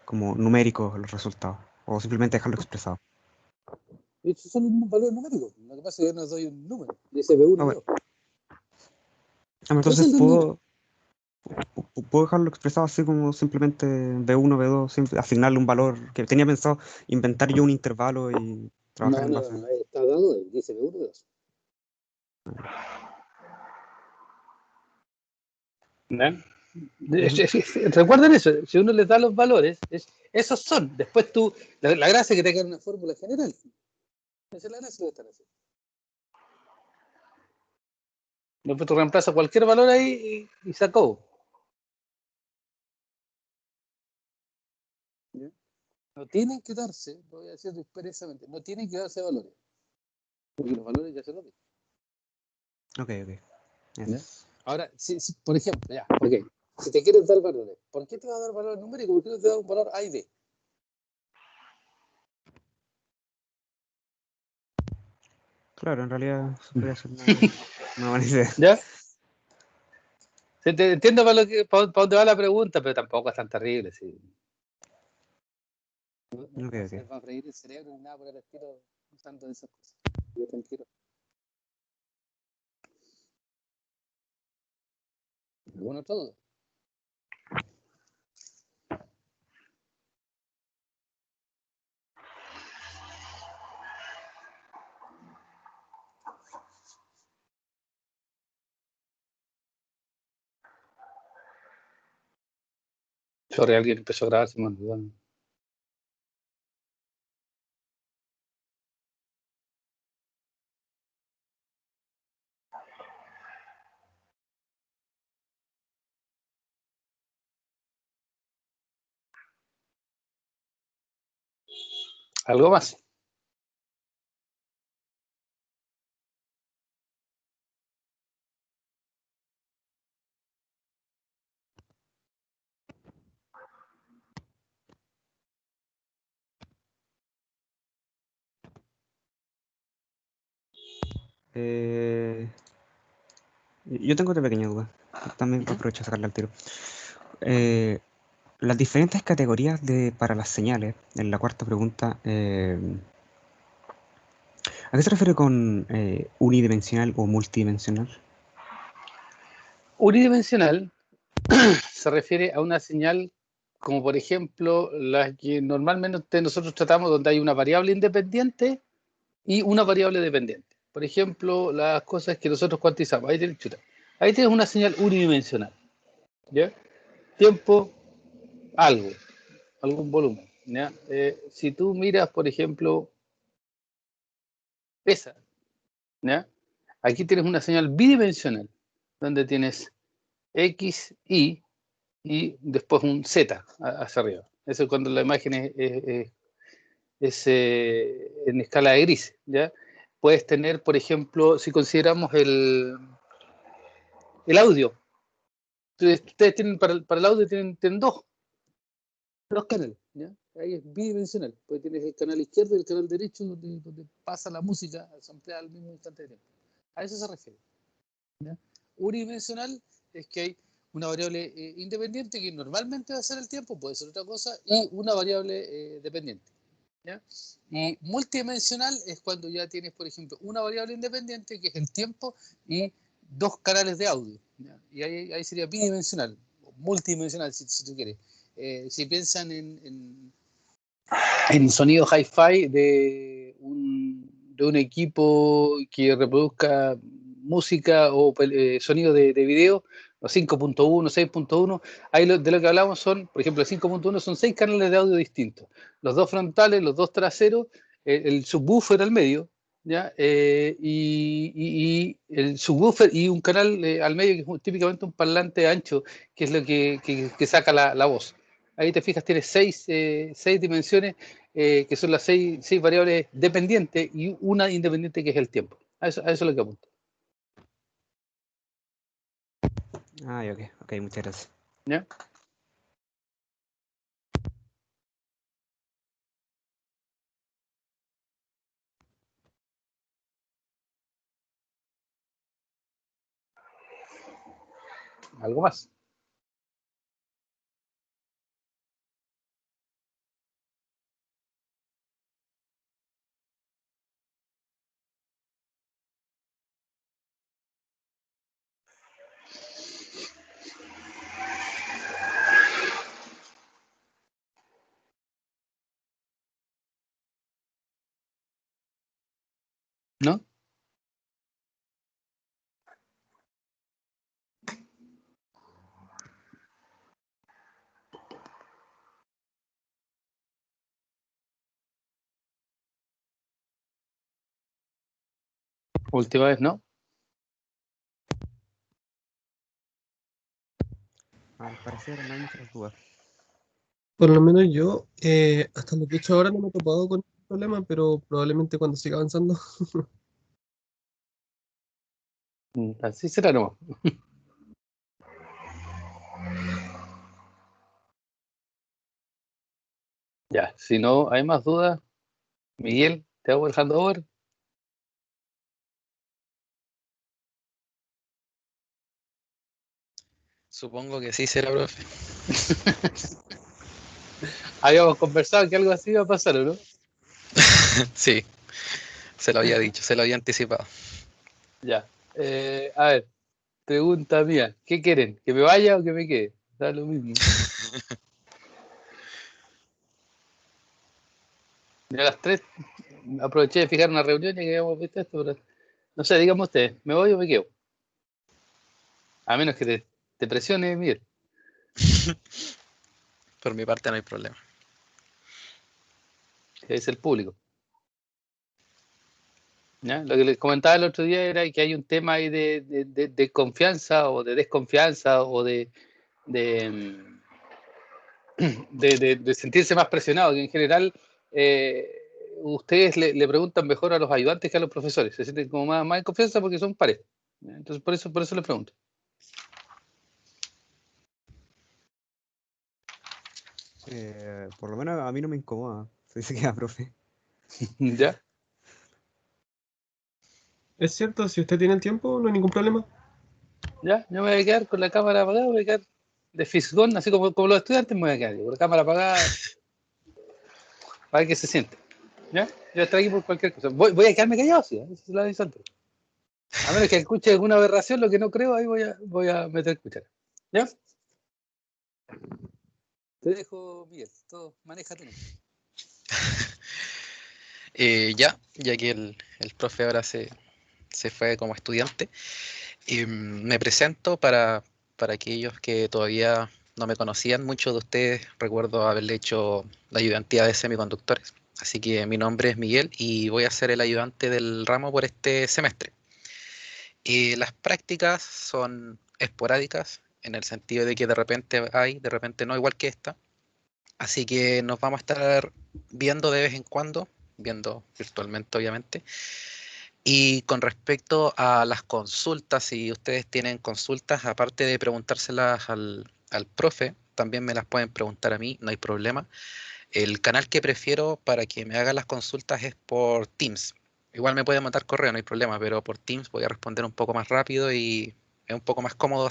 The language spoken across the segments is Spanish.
como numéricos los resultados, o simplemente dejarlo expresado. Estos son un valor numérico. Lo que pasa es que yo no doy un número. Dice B1 y Ah, bueno. B2. Entonces Es el del puedo dejarlo expresado así como simplemente B1, B2, asignarle un valor que tenía pensado inventar yo un intervalo y trabajar No, en no, base. no, está dado ahí. Dice B1 y B2. ¿no? Ujú. Recuerden eso, si uno les da los valores, esos son. Después tú, la gracia es que tengan una fórmula general. Esa es la gracia de estar así. Después tú reemplazas cualquier valor ahí y se acabó. ¿Ya? No tienen que darse, lo voy a decir expresamente, no tienen que darse valores. Porque los valores ya se los di. Ok, ok. ¿Ya? Ahora, por ejemplo, ya, ok. Si te quieres dar valores, ¿por qué te va a dar valor numérico? ¿Por qué no te da un valor A y B? Claro, en realidad eso podría ser una buena idea. ¿Ya? Entiendo para dónde va la pregunta, pero tampoco es tan terrible. Sí. No, Ok, no se ok. les va a freír el cerebro ni nada por el estilo usando esas cosas. Yo tranquilo. ¿Alguna otra duda? Sorry, alguien empezó a grabar, se me olvidó. ¿Algo más? Yo tengo otra pequeña duda. También aprovecho a sacarla al tiro. Las diferentes categorías para las señales, en la cuarta pregunta, ¿a qué se refiere con unidimensional o multidimensional? Unidimensional se refiere a una señal como por ejemplo las que normalmente nosotros tratamos donde hay una variable independiente y una variable dependiente. Por ejemplo, las cosas que nosotros cuantizamos. Ahí tienes una señal unidimensional. ¿Ya? Tiempo, algún volumen. ¿Ya? Si tú miras, por ejemplo, esa, ¿ya? Aquí tienes una señal bidimensional, donde tienes X, y después un Z hacia arriba. Eso es cuando la imagen es en escala de gris, ¿ya? Puedes tener, por ejemplo, si consideramos el audio. Ustedes tienen, para el audio tienen dos canales, ¿ya? Ahí es bidimensional, porque tienes el canal izquierdo y el canal derecho donde pasa la música ampliada al mismo instante de tiempo. A eso se refiere, ¿ya? Unidimensional es que hay una variable independiente que normalmente va a ser el tiempo, puede ser otra cosa, y una variable dependiente, ¿ya? Y multidimensional es cuando ya tienes, por ejemplo, una variable independiente que es el tiempo y dos canales de audio, ¿ya? Y ahí sería bidimensional, multidimensional si tú quieres. Si piensan en sonido hi-fi de un equipo que reproduzca música o sonido de video, los 5.1, 6.1, ahí de lo que hablamos son, por ejemplo, el 5.1 son 6 canales de audio distintos, los dos frontales, los dos traseros, el subwoofer al medio, ¿ya? Y el subwoofer y un canal al medio que es típicamente un parlante ancho, que es lo que saca la voz. Ahí te fijas, tienes seis dimensiones, que son las seis variables dependientes y una independiente que es el tiempo. A eso es lo que apunto. Ah, ok, ok, muchas gracias. ¿Ya? ¿Algo más? Última vez, ¿no? Al parecer no hay muchas dudas. Por lo menos yo, hasta lo que he hecho ahora no me he topado con el problema, pero probablemente cuando siga avanzando. Así será, no. Ya, si no hay más dudas, Miguel, te hago el handover. Supongo que sí será, profe. Habíamos conversado que algo así iba a pasar, ¿o no? Sí, se lo había dicho, se lo había anticipado. Ya. A ver, pregunta mía. ¿Qué quieren? ¿Que me vaya o que me quede? Da lo mismo. Ya a las 3 aproveché de fijar una reunión y que habíamos visto esto, pero no sé, díganme ustedes, ¿me voy o me quedo? A menos que te presione, Miguel. Por mi parte no hay problema. Que es el público. ¿Ya? Lo que les comentaba el otro día era que hay un tema ahí de confianza o de desconfianza o de, de sentirse más presionado, que en general ustedes le preguntan mejor a los ayudantes que a los profesores, se sienten como más en confianza porque son pares. Entonces, por eso les pregunto. Por lo menos a mí no me incomoda. Se dice que queda, profe. ¿Ya? Es cierto, si usted tiene el tiempo, no hay ningún problema. ¿Ya? Yo me voy a quedar con la cámara apagada, voy a quedar de fisgón, así como los estudiantes, me voy a quedar con la cámara apagada para ver qué se siente. ¿Ya? Yo estoy aquí por cualquier cosa. Voy a quedarme callado, sí, eso es lo aviso antes. A menos que escuche alguna aberración, lo que no creo, ahí voy a meter cuchara. ¿Ya? Te dejo, Miguel. Todo, manéjate. Ya que el profe ahora se fue como estudiante, me presento para aquellos que todavía no me conocían. Muchos de ustedes recuerdo haberle hecho la ayudantía de semiconductores. Así que mi nombre es Miguel y voy a ser el ayudante del ramo por este semestre. Las prácticas son esporádicas en el sentido de que de repente hay, de repente no, igual que esta. Así que nos vamos a estar viendo de vez en cuando, viendo virtualmente obviamente. Y con respecto a las consultas, si ustedes tienen consultas, aparte de preguntárselas al profe, también me las pueden preguntar a mí, no hay problema. El canal que prefiero para que me hagan las consultas es por Teams. Igual me pueden mandar correo, no hay problema, pero por Teams voy a responder un poco más rápido y es un poco más cómodo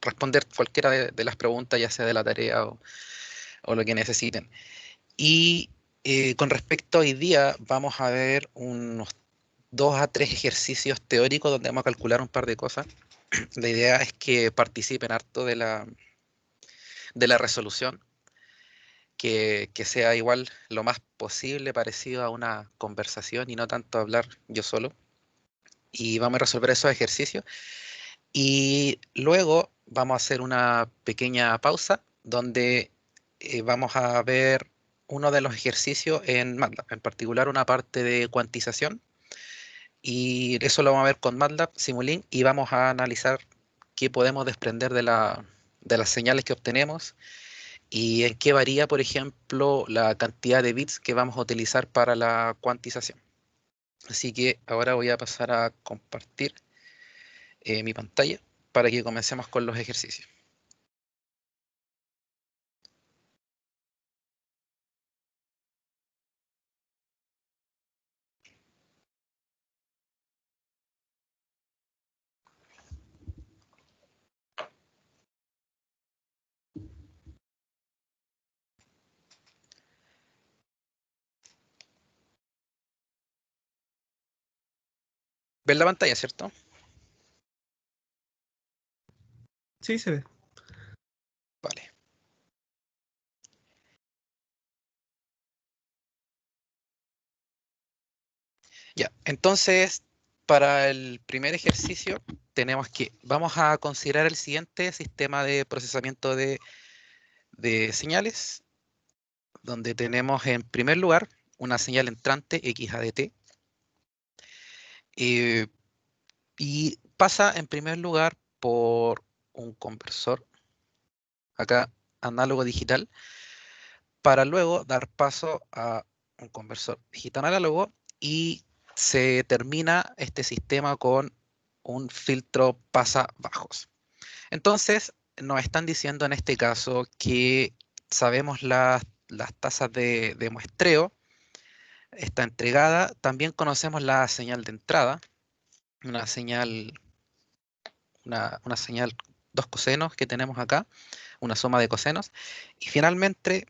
responder cualquiera de las preguntas, ya sea de la tarea o lo que necesiten. Y con respecto a hoy día, vamos a ver unos 2 a 3 ejercicios teóricos donde vamos a calcular un par de cosas. La idea es que participen harto de la resolución, que sea igual lo más posible parecido a una conversación y no tanto hablar yo solo. Y vamos a resolver esos ejercicios. Y luego vamos a hacer una pequeña pausa donde vamos a ver uno de los ejercicios en MATLAB, en particular una parte de cuantización. Y eso lo vamos a ver con MATLAB, Simulink, y vamos a analizar qué podemos desprender de las señales que obtenemos y en qué varía, por ejemplo, la cantidad de bits que vamos a utilizar para la cuantización. Así que ahora voy a pasar a compartir mi pantalla para que comencemos con los ejercicios. ¿Ven la pantalla, cierto? Sí, se ve. Vale. Ya, entonces, para el primer ejercicio vamos a considerar el siguiente sistema de procesamiento de señales, donde tenemos en primer lugar una señal entrante x a de t, Eh, y pasa en primer lugar por un conversor, acá análogo digital, para luego dar paso a un conversor digital análogo y se termina este sistema con un filtro pasabajos. Entonces, nos están diciendo en este caso que sabemos las tasas de muestreo, está entregada, también conocemos la señal de entrada, una señal, una señal, dos cosenos que tenemos acá, una suma de cosenos, y finalmente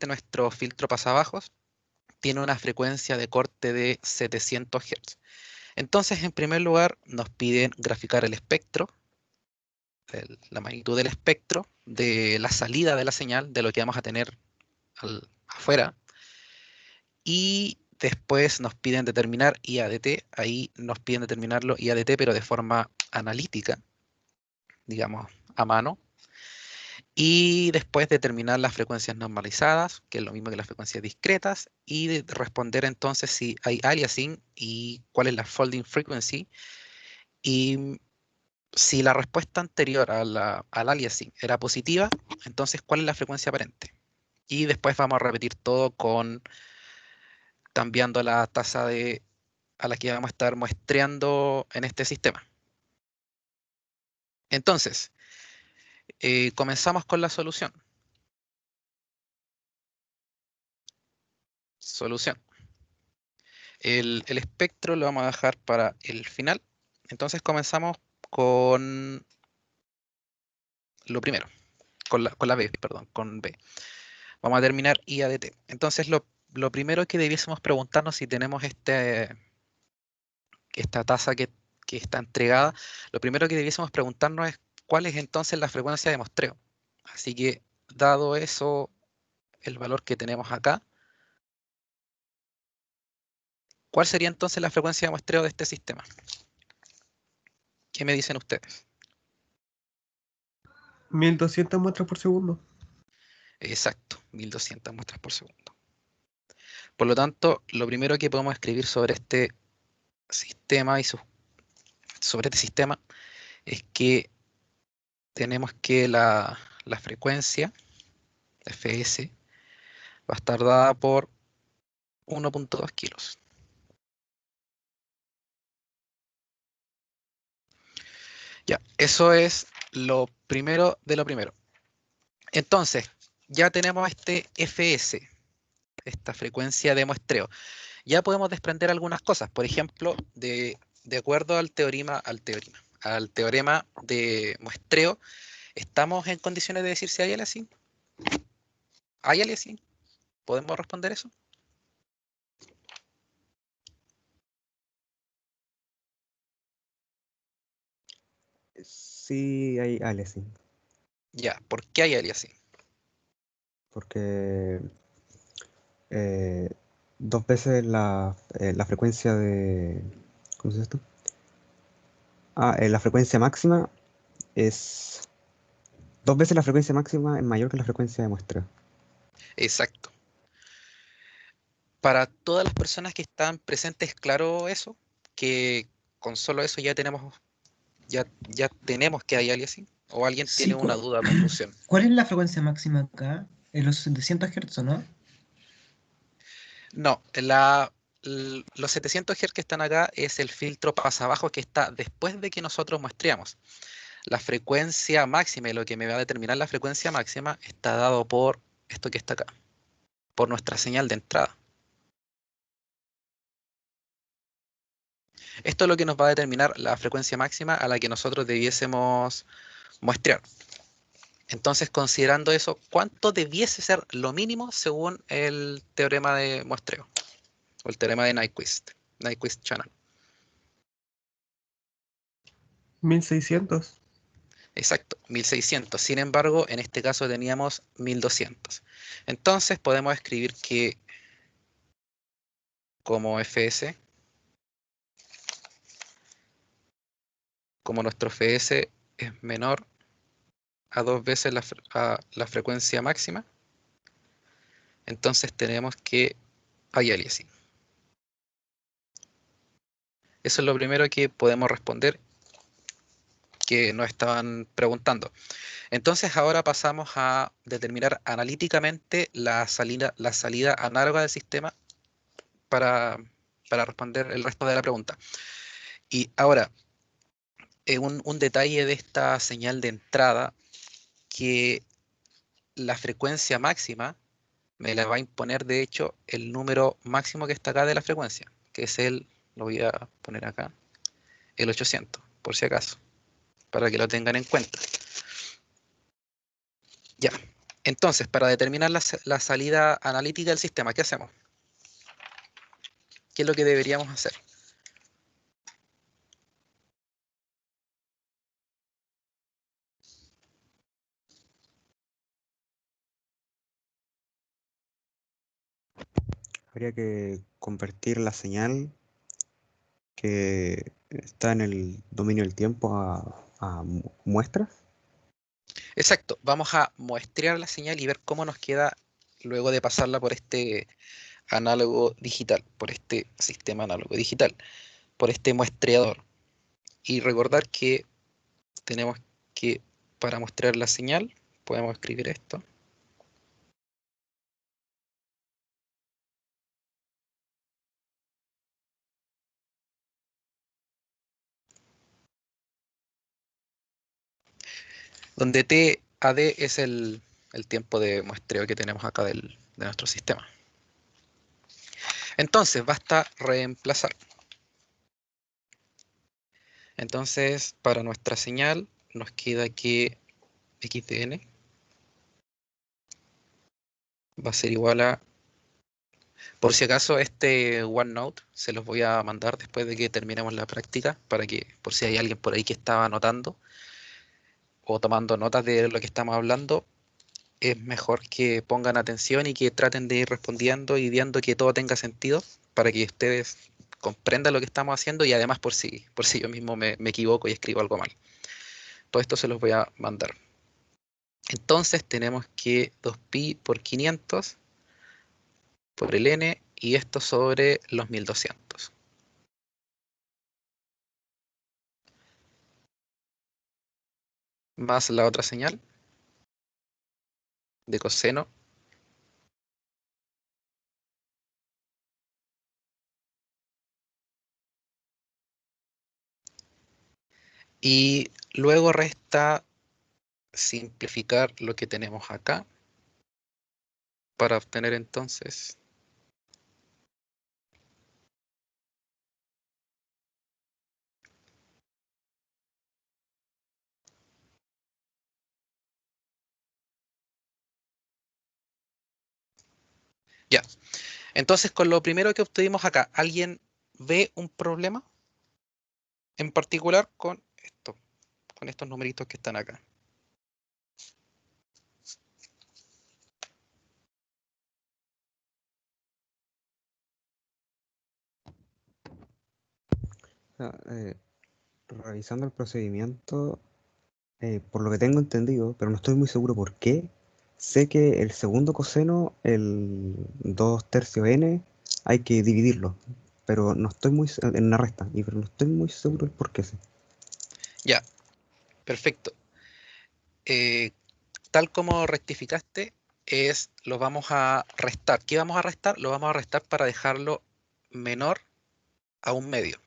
nuestro filtro pasabajos tiene una frecuencia de corte de 700 Hz. Entonces, en primer lugar, nos piden graficar el espectro, la magnitud del espectro, de la salida de la señal, de lo que vamos a tener afuera, y después nos piden determinar IADT, ahí nos piden determinarlo IADT, pero de forma analítica, digamos, a mano, y después determinar las frecuencias normalizadas, que es lo mismo que las frecuencias discretas, y responder entonces si hay aliasing y cuál es la folding frequency, y si la respuesta anterior al aliasing era positiva, entonces cuál es la frecuencia aparente. Y después vamos a repetir todo con cambiando la tasa a la que vamos a estar muestreando en este sistema. Entonces, comenzamos con la solución. Solución. El espectro lo vamos a dejar para el final. Entonces comenzamos con lo primero, con la B, perdón, con B. Vamos a terminar IADT. Entonces lo primero que debiésemos preguntarnos si tenemos esta tasa que está entregada, lo primero que debiésemos preguntarnos es cuál es entonces la frecuencia de muestreo. Así que, dado eso, el valor que tenemos acá, ¿cuál sería entonces la frecuencia de muestreo de este sistema? ¿Qué me dicen ustedes? 1200 muestras por segundo. Exacto, 1200 muestras por segundo. Por lo tanto, lo primero que podemos escribir sobre este sistema sobre este sistema es que tenemos que la frecuencia Fs va a estar dada por 1.2 kilos. Ya, eso es lo primero de lo primero. Entonces, ya tenemos este Fs, esta frecuencia de muestreo. Ya podemos desprender algunas cosas. Por ejemplo, de acuerdo al teorema de muestreo, ¿estamos en condiciones de decir si hay aliasing? ¿Hay aliasing? ¿Podemos responder eso? Sí, hay aliasing, Ya, ¿por qué hay aliasing? porque eh, dos veces la frecuencia de... ¿Cómo se llama esto? La frecuencia máxima es... Dos veces la frecuencia máxima es mayor que la frecuencia de muestra. Exacto. Para todas las personas que están presentes, claro eso, que con solo eso ya tenemos que hay aliasing, o alguien Sí, tiene una duda o confusión. ¿cuál es la frecuencia máxima acá? En los 700 Hz, ¿no? No, los 700 Hz que están acá es el filtro pasabajo que está después de que nosotros muestreamos. La frecuencia máxima y lo que me va a determinar la frecuencia máxima está dado por esto que está acá, por nuestra señal de entrada. Esto es lo que nos va a determinar la frecuencia máxima a la que nosotros debiésemos muestrear. Entonces, considerando eso, ¿cuánto debiese ser lo mínimo según el teorema de muestreo? O el teorema de Nyquist Channel. 1600. Exacto, 1600. Sin embargo, en este caso teníamos 1200. Entonces podemos escribir que como Fs, como nuestro Fs es menor a dos veces la frecuencia máxima, entonces tenemos que hay aliasing. Eso es lo primero que podemos responder, que nos estaban preguntando. Entonces ahora pasamos a determinar analíticamente la salida análoga del sistema para, para responder el resto de la pregunta. Y ahora, un detalle de esta señal de entrada, que la frecuencia máxima me la va a imponer, de hecho, el número máximo que está acá de la frecuencia, que es lo voy a poner acá, el 800, por si acaso, para que lo tengan en cuenta. Ya, entonces, para determinar la salida analítica del sistema, ¿qué hacemos? ¿Qué es lo que deberíamos hacer? Habría que convertir la señal que está en el dominio del tiempo a muestras. Exacto, vamos a muestrear la señal y ver cómo nos queda luego de pasarla por este análogo digital, por este sistema análogo digital, por este muestreador. Y recordar que tenemos que, para muestrear la señal, podemos escribir esto. Donde TAD es el tiempo de muestreo que tenemos acá de nuestro sistema. Entonces, basta reemplazar. Entonces, para nuestra señal, nos queda que x de n va a ser igual a... Por si acaso, este OneNote se los voy a mandar después de que terminemos la práctica, para que, por si hay alguien por ahí que estaba anotando o tomando notas de lo que estamos hablando, es mejor que pongan atención y que traten de ir respondiendo y viendo que todo tenga sentido para que ustedes comprendan lo que estamos haciendo, y además por si yo mismo me equivoco y escribo algo mal. Todo esto se los voy a mandar. Entonces tenemos que 2pi por 500 por el n, y esto sobre los 1200. Más la otra señal de coseno. Y luego resta simplificar lo que tenemos acá para obtener entonces ya. Entonces, con lo primero que obtuvimos acá, ¿alguien ve un problema en particular con esto, con estos numeritos que están acá? O sea, revisando el procedimiento, por lo que tengo entendido, pero no estoy muy seguro por qué, sé que el segundo coseno, el 2/3 n, hay que dividirlo, pero no estoy en una resta, pero no estoy muy seguro el por qué. Sí. Ya, perfecto. Eh, Tal como rectificaste, lo vamos a restar. ¿Qué vamos a restar? Lo vamos a restar para dejarlo menor a un medio.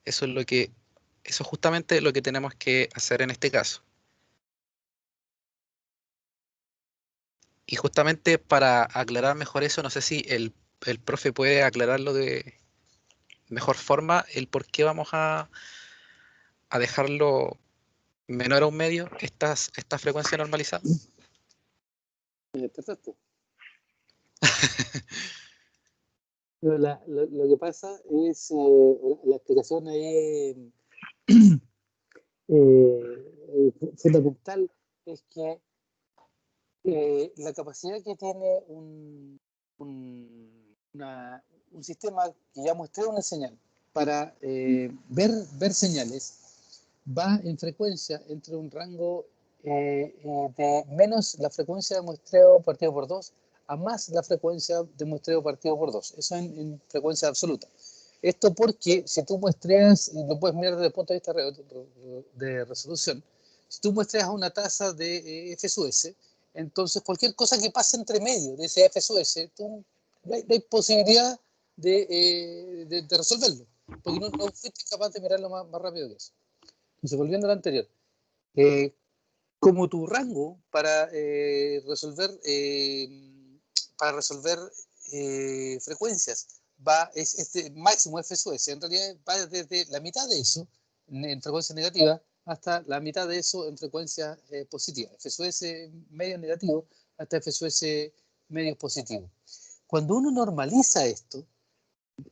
Eso es justamente lo que tenemos que hacer en este caso. Y justamente para aclarar mejor eso, no sé si el profe puede aclararlo de mejor forma, el por qué vamos a dejarlo menor a un medio, esta frecuencia normalizada. Perfecto. Pero lo que pasa es, la explicación es fundamental, es que la capacidad que tiene un sistema que ya muestra una señal para ver señales va en frecuencia entre un rango de menos la frecuencia de muestreo partido por 2 a más la frecuencia de muestreo partido por 2. Eso en frecuencia absoluta. Esto porque si tú muestreas, y lo puedes mirar desde el punto de vista de resolución, si tú muestreas una tasa de F sub S, entonces cualquier cosa que pase entre medio de ese F sub S, no hay posibilidad de resolverlo, porque no fuiste capaz de mirarlo más rápido que eso. Entonces, volviendo a lo anterior, como tu rango para resolver frecuencias es este máximo F sub S, en realidad va desde la mitad de eso en frecuencia negativa hasta la mitad de eso en frecuencia positiva. F sub S medio negativo hasta F sub S medio positivo. Cuando uno normaliza esto,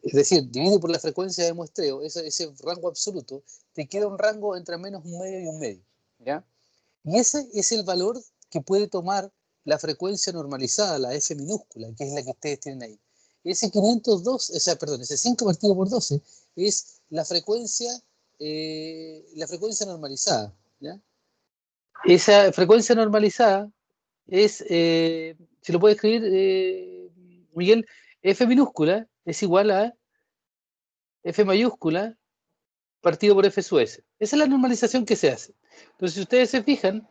es decir, divide por la frecuencia de muestreo, ese rango absoluto, te queda un rango entre menos un medio y un medio, ¿ya? Y ese es el valor que puede tomar la frecuencia normalizada, la F minúscula, que es la que ustedes tienen ahí. Ese 502, ese 5 partido por 12 es la frecuencia normalizada, ¿ya? Esa frecuencia normalizada es, si lo puede escribir Miguel, F minúscula es igual a F mayúscula partido por F sub S. Esa es la normalización que se hace. Entonces, si ustedes se fijan,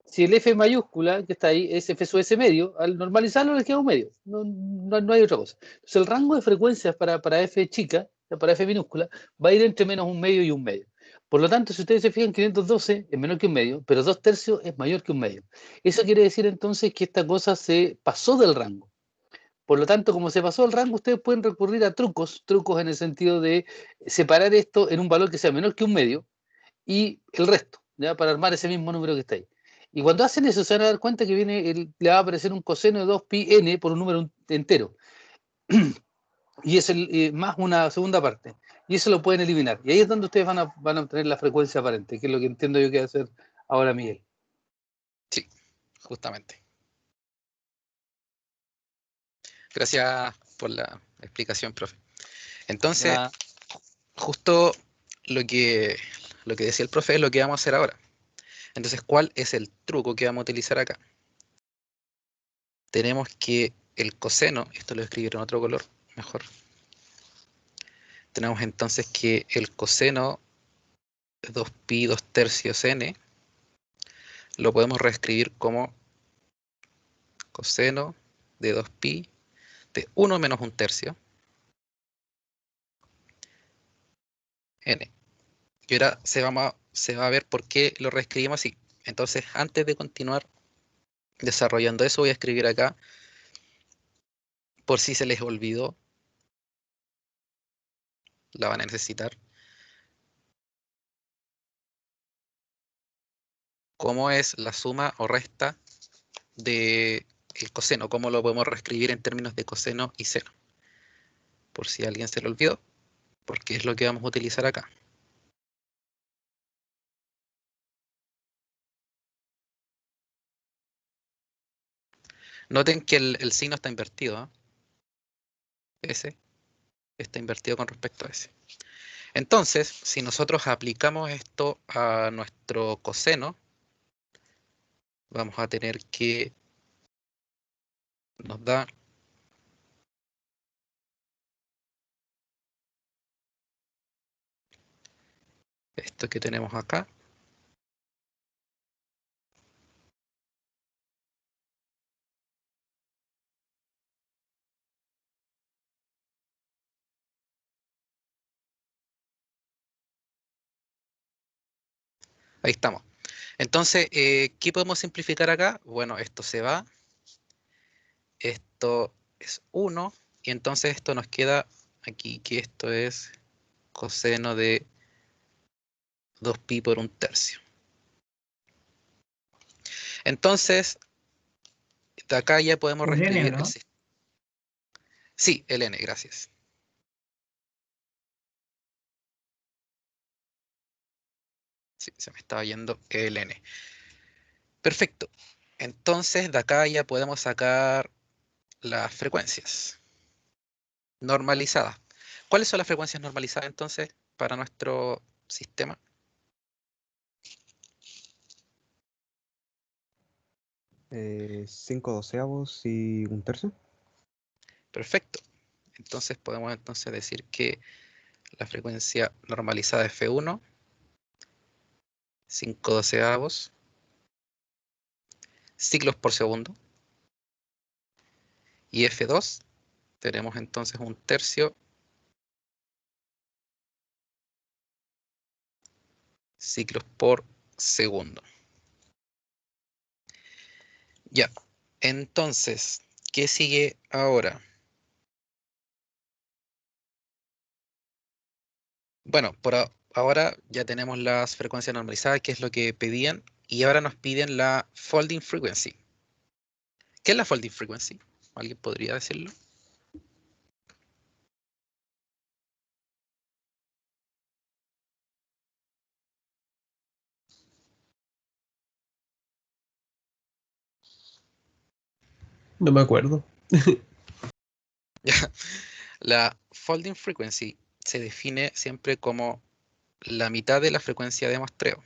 si el F mayúscula que está ahí es F sub S medio, al normalizarlo le queda un medio. No hay otra cosa. Entonces, el rango de frecuencias para F chica, para F minúscula, va a ir entre menos un medio y un medio. Por lo tanto, si ustedes se fijan, 512 es menor que un medio, pero 2/3 es mayor que un medio. Eso quiere decir entonces que esta cosa se pasó del rango. Por lo tanto, como se pasó el rango, ustedes pueden recurrir a trucos en el sentido de separar esto en un valor que sea menor que un medio y el resto, ¿ya? Para armar ese mismo número que está ahí. Y cuando hacen eso, se van a dar cuenta que le va a aparecer un coseno de 2πn por un número entero. Y es más una segunda parte. Y eso lo pueden eliminar. Y ahí es donde ustedes van a obtener la frecuencia aparente, que es lo que entiendo yo que va a hacer ahora Miguel. Sí, justamente. Gracias por la explicación, profe. Entonces, justo lo que decía el profe es lo que vamos a hacer ahora. Entonces, ¿cuál es el truco que vamos a utilizar acá? Tenemos que el coseno, esto lo escribí en otro color, mejor. Tenemos entonces que el coseno de 2pi 2/3 n lo podemos reescribir como coseno de 2pi de 1 menos 1/3 n. Y ahora se va a ver por qué lo reescribimos así. Entonces, antes de continuar desarrollando eso, voy a escribir acá, por si se les olvidó, la van a necesitar, cómo es la suma o resta de el coseno, cómo lo podemos reescribir en términos de coseno y seno. Por si a alguien se le olvidó, porque es lo que vamos a utilizar acá. Noten que el signo está invertido, ¿eh? Ese está invertido con respecto a ese. Entonces, si nosotros aplicamos esto a nuestro coseno, vamos a tener que nos da esto que tenemos acá. Ahí estamos. Entonces, ¿qué podemos simplificar acá? Bueno, esto se va. Esto es 1. Y entonces esto nos queda aquí, que esto es coseno de 2pi por 1/3. Entonces, de acá ya podemos Un N, reescribir ¿no? Sí, el n, gracias. Sí, se me estaba yendo el n. Perfecto. Entonces, de acá ya podemos sacar las frecuencias normalizadas. ¿Cuáles son las frecuencias normalizadas entonces para nuestro sistema? 5/12 y 1/3. Perfecto. Entonces podemos entonces decir que la frecuencia normalizada F1, 5/12 ciclos por segundo. Y F2 tenemos entonces 1/3 ciclos por segundo. Ya, entonces, ¿qué sigue ahora? Bueno, ahora ya tenemos las frecuencias normalizadas, que es lo que pedían, y ahora nos piden la folding frequency. ¿Qué es la folding frequency? ¿Alguien podría decirlo? No me acuerdo. La folding frequency se define siempre como la mitad de la frecuencia de muestreo.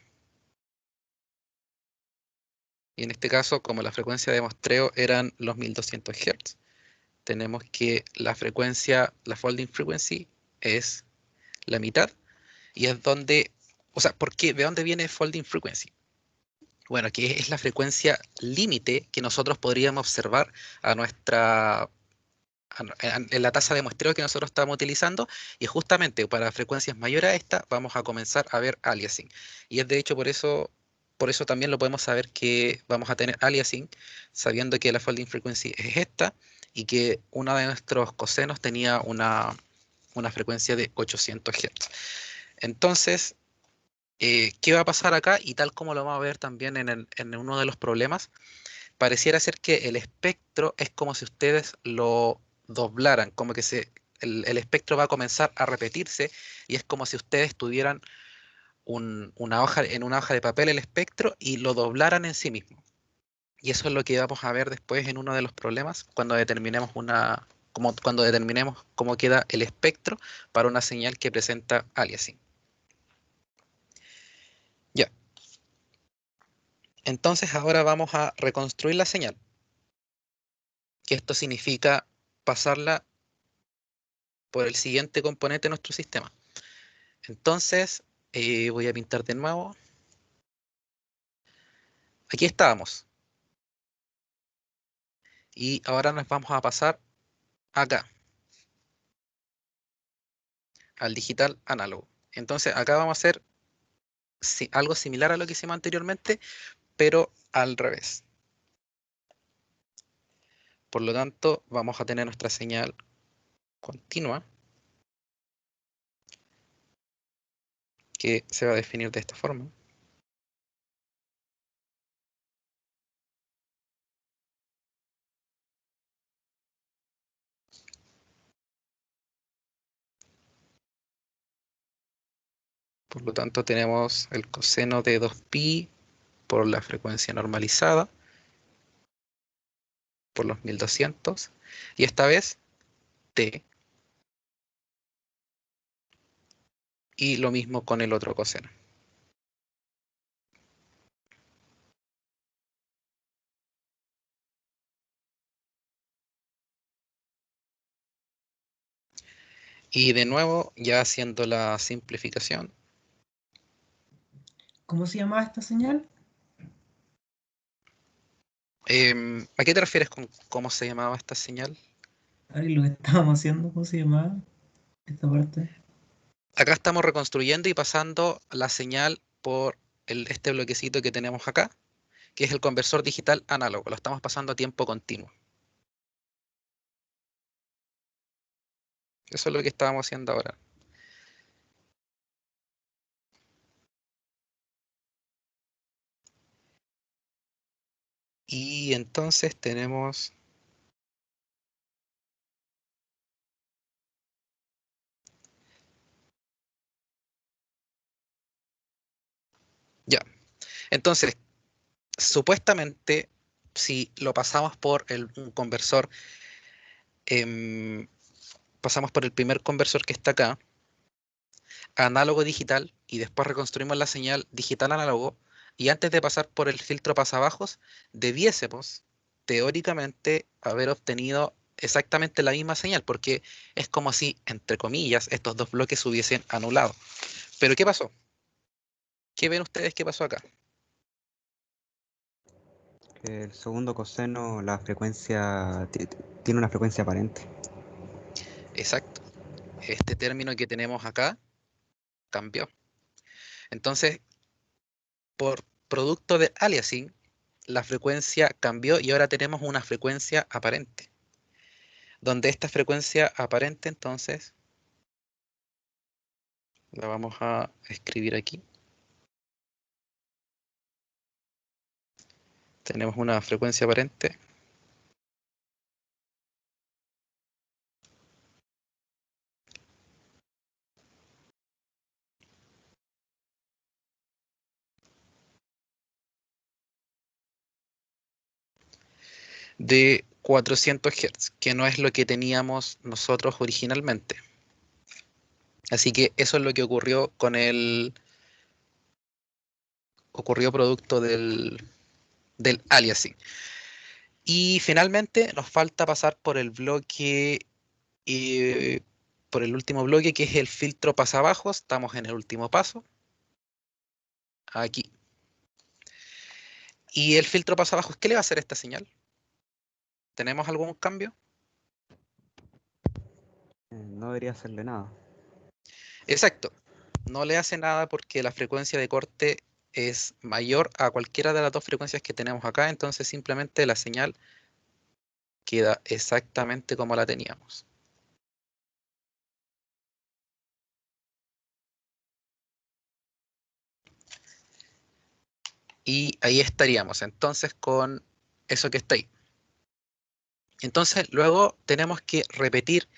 Y en este caso, como la frecuencia de muestreo eran los 1200 Hz, tenemos que la frecuencia, la folding frequency, es la mitad. Y es donde, o sea, ¿por qué? ¿De dónde viene folding frequency? Bueno, que es la frecuencia límite que nosotros podríamos observar a nuestra en la tasa de muestreo que nosotros estamos utilizando, y justamente para frecuencias mayores a esta vamos a comenzar a ver aliasing. Y es de hecho por eso también lo podemos saber que vamos a tener aliasing, sabiendo que la folding frequency es esta, y que uno de nuestros cosenos tenía una frecuencia de 800 Hz. Entonces, ¿qué va a pasar acá? Y tal como lo vamos a ver también en uno de los problemas, pareciera ser que el espectro es como si ustedes lo doblaran, como que el espectro va a comenzar a repetirse, y es como si ustedes tuvieran en una hoja de papel el espectro y lo doblaran en sí mismo. Y eso es lo que vamos a ver después en uno de los problemas cuando determinemos cuando determinemos cómo queda el espectro para una señal que presenta aliasing. Ya. Entonces ahora vamos a reconstruir la señal, que esto significa pasarla por el siguiente componente de nuestro sistema. Entonces, voy a pintar de nuevo. Aquí estábamos. Y ahora nos vamos a pasar acá, al digital análogo. Entonces, acá vamos a hacer algo similar a lo que hicimos anteriormente, pero al revés. Por lo tanto, vamos a tener nuestra señal continua, que se va a definir de esta forma. Por lo tanto, tenemos el coseno de 2pi por la frecuencia normalizada, por los 1200, y esta vez t, y lo mismo con el otro coseno. Y de nuevo, ya haciendo la simplificación, ¿Cómo se llamaba esta señal? ¿a qué te refieres con cómo se llamaba esta señal? Ay, lo que estábamos haciendo, ¿cómo se llamaba esta parte? Acá estamos reconstruyendo y pasando la señal por este bloquecito que tenemos acá, que es el conversor digital análogo. Lo estamos pasando a tiempo continuo. Eso es lo que estábamos haciendo ahora. Y entonces tenemos... Ya. Entonces, supuestamente, si lo pasamos por un conversor, pasamos por el primer conversor que está acá, análogo digital, y después reconstruimos la señal digital análogo, y antes de pasar por el filtro pasabajos, debiésemos teóricamente haber obtenido exactamente la misma señal, porque es como si, entre comillas, estos dos bloques se hubiesen anulado. Pero ¿qué pasó? ¿Qué ven ustedes que pasó acá? Que el segundo coseno, la frecuencia tiene una frecuencia aparente. Exacto. Este término que tenemos acá cambió. Entonces, por producto de aliasing, la frecuencia cambió y ahora tenemos una frecuencia aparente. Donde esta frecuencia aparente, entonces, la vamos a escribir aquí. Tenemos una frecuencia aparente de 400 Hz, que no es lo que teníamos nosotros originalmente. Así que eso es lo que ocurrió producto del aliasing. Y finalmente nos falta pasar por el bloque, por el último bloque, que es el filtro pasabajo. Estamos en el último paso, aquí. Y el filtro pasabajo, ¿qué le va a hacer esta señal? ¿Tenemos algún cambio? No debería hacerle nada. Exacto. No le hace nada porque la frecuencia de corte es mayor a cualquiera de las dos frecuencias que tenemos acá, entonces simplemente la señal queda exactamente como la teníamos. Y ahí estaríamos entonces con eso que está ahí. Entonces luego tenemos que repetir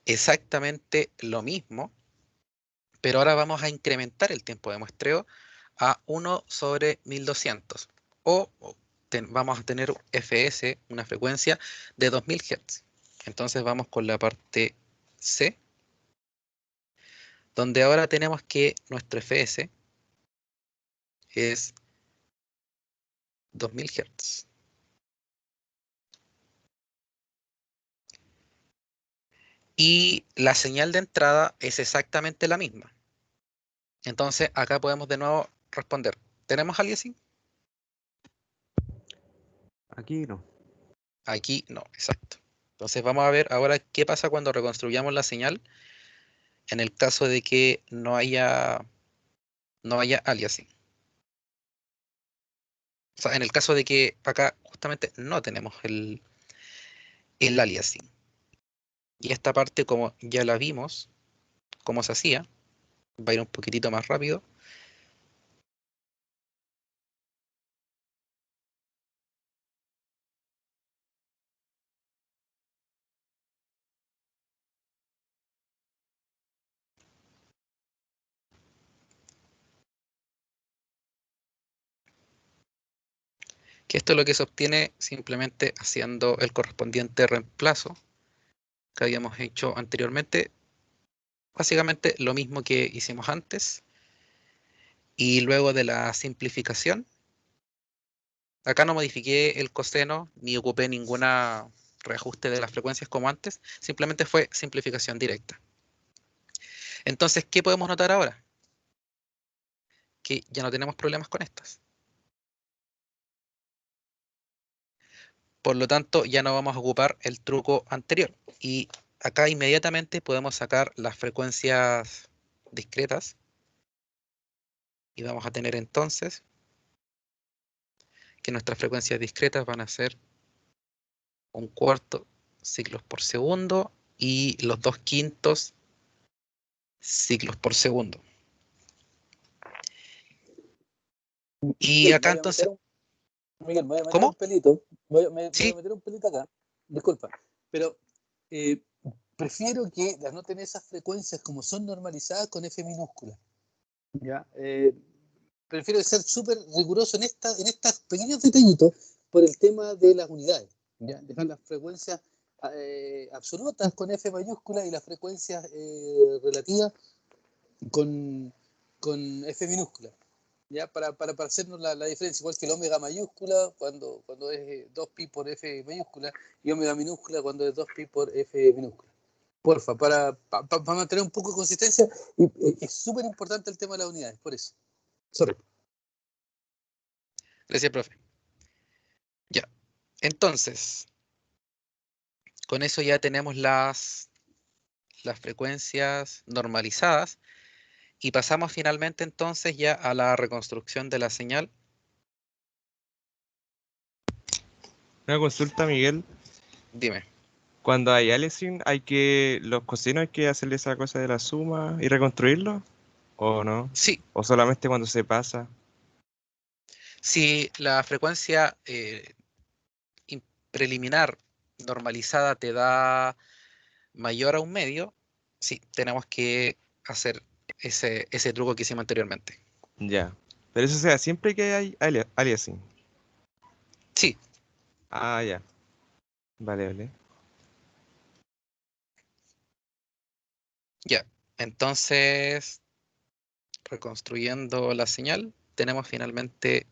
exactamente lo mismo, pero ahora vamos a incrementar el tiempo de muestreo a 1/1200. Vamos a tener fs, una frecuencia de 2000 Hz. Entonces vamos con la parte C, donde ahora tenemos que nuestro fs es 2000 Hz. Y la señal de entrada es exactamente la misma. Entonces acá podemos de nuevo responder. ¿Tenemos aliasing? Aquí no. Aquí no, exacto. Entonces vamos a ver ahora qué pasa cuando reconstruyamos la señal en el caso de que no haya aliasing. O sea, en el caso de que acá justamente no tenemos el aliasing. Y esta parte, como ya la vimos, cómo se hacía, va a ir un poquitito más rápido. Que esto es lo que se obtiene simplemente haciendo el correspondiente reemplazo que habíamos hecho anteriormente. Básicamente lo mismo que hicimos antes. Y luego de la simplificación, acá no modifiqué el coseno ni ocupé ninguna reajuste de las frecuencias como antes, simplemente fue simplificación directa. Entonces, ¿qué podemos notar ahora? Que ya no tenemos problemas con estas. Por lo tanto, ya no vamos a ocupar el truco anterior. Y acá inmediatamente podemos sacar las frecuencias discretas. Y vamos a tener entonces que nuestras frecuencias discretas van a ser 1/4 ciclos por segundo y los 2/5 ciclos por segundo. Y Miguel, acá entonces, Miguel, me voy a meter un ¿cómo? pelito. Me voy a Sí, meter un pelito acá. Disculpa. Pero eh, prefiero que anoten esas frecuencias como son normalizadas con F minúscula. ¿Ya? Prefiero ser súper riguroso en estos pequeños detallitos por el tema de las unidades. ¿Ya? Dejar las frecuencias absolutas con F mayúscula y las frecuencias relativas con F minúscula. ya para hacernos la diferencia, igual que el omega mayúscula cuando es 2pi por f mayúscula y omega minúscula cuando es 2pi por f minúscula. Porfa, para mantener un poco de consistencia, y es súper importante el tema de las unidades, por eso. Sorry. Gracias, profe. Ya. Entonces, con eso ya tenemos las frecuencias normalizadas y pasamos finalmente entonces ya a la reconstrucción de la señal. Una consulta, Miguel. Dime. Cuando hay aliasing, los cosinos hay que hacerle esa cosa de la suma y reconstruirlo, ¿o no? Sí, ¿O solamente cuando se pasa? si la frecuencia preliminar normalizada te da mayor a un medio, sí, tenemos que hacer ese truco que hicimos anteriormente. Ya. Pero eso sea siempre que hay aliasing. Sí, Ah, ya. Vale, vale. ya. Entonces, reconstruyendo la señal, tenemos finalmente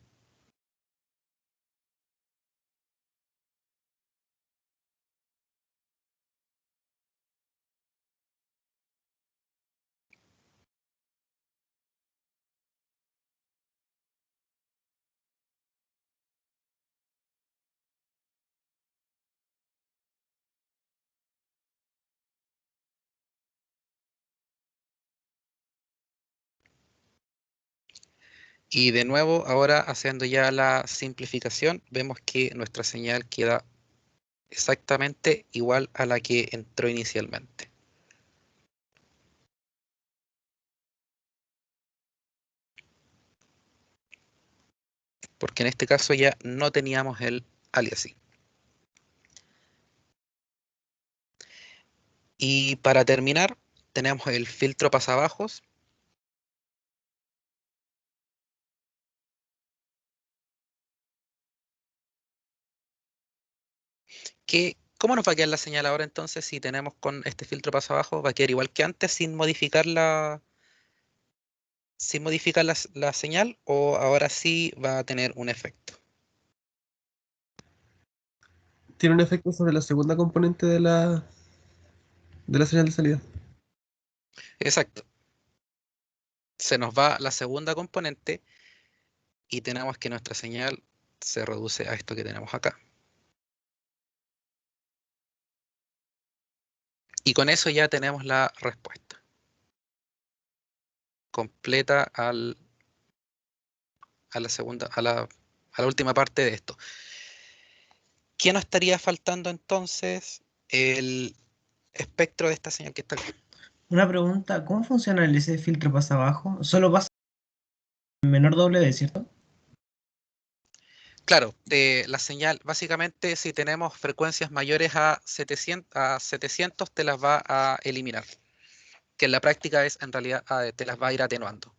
y de nuevo, ahora haciendo ya la simplificación, vemos que nuestra señal queda exactamente igual a la que entró inicialmente. Porque en este caso ya no teníamos el aliasing. Y para terminar, tenemos el filtro pasabajos, que ¿cómo nos va a quedar la señal ahora entonces si tenemos con este filtro pasabajo? Va a quedar igual que antes sin modificar la señal, o ahora sí va a tener un efecto. Tiene un efecto sobre la segunda componente de la señal de salida. Exacto. Se nos va la segunda componente y tenemos que nuestra señal se reduce a esto que tenemos acá. Y con eso ya tenemos la respuesta completa a la segunda, a la última parte de esto. ¿Qué nos estaría faltando entonces? El espectro de esta señal que está acá. Una pregunta, ¿cómo funciona ese filtro pasa abajo? Solo pasa en menor W, ¿cierto? Claro, la señal, básicamente, si tenemos frecuencias mayores a 700 te las va a eliminar, que en la práctica es, en realidad, te las va a ir atenuando.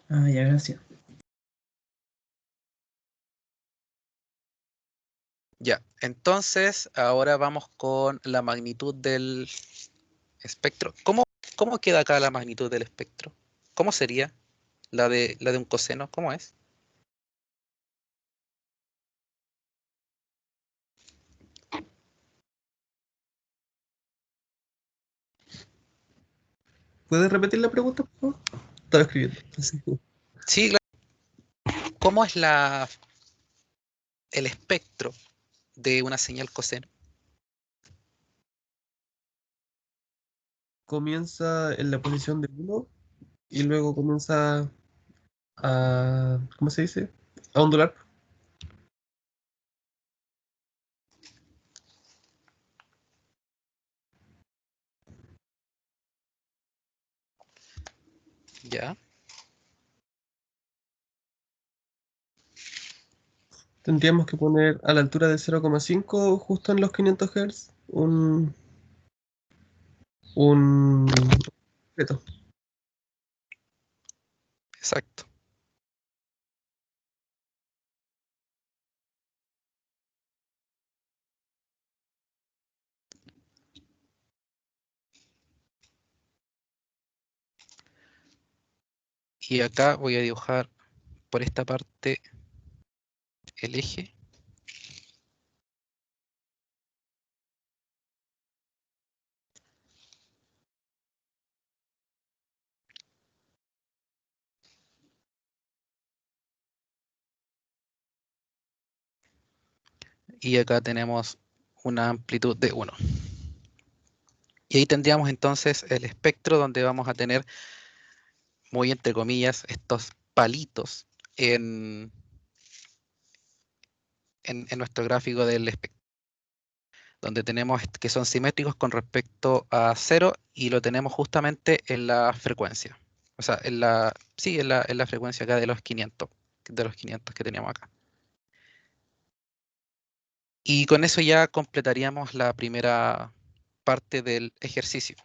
Ah, ya, gracias. Ya, entonces, ahora vamos con la magnitud del espectro. ¿Cómo queda acá la magnitud del espectro? ¿Cómo sería la de un coseno? ¿Cómo es? ¿Puedes repetir la pregunta, por favor? Estaba escribiendo. Sí, claro. ¿Cómo es el espectro de una señal coseno? Comienza en la posición de 1 y luego comienza a, ¿cómo se dice? A ondular. Ya. Tendríamos que poner a la altura de 0,5, justo en los 500 Hz, un objeto. Exacto. Y acá voy a dibujar por esta parte el eje. Y acá tenemos una amplitud de 1. Y ahí tendríamos entonces el espectro donde vamos a tener, muy entre comillas, estos palitos en, en nuestro gráfico del espectro, donde tenemos que son simétricos con respecto a 0 y lo tenemos justamente en la frecuencia. O sea, sí, en la frecuencia acá de los 500 que teníamos acá. Y con eso ya completaríamos la primera parte del ejercicio.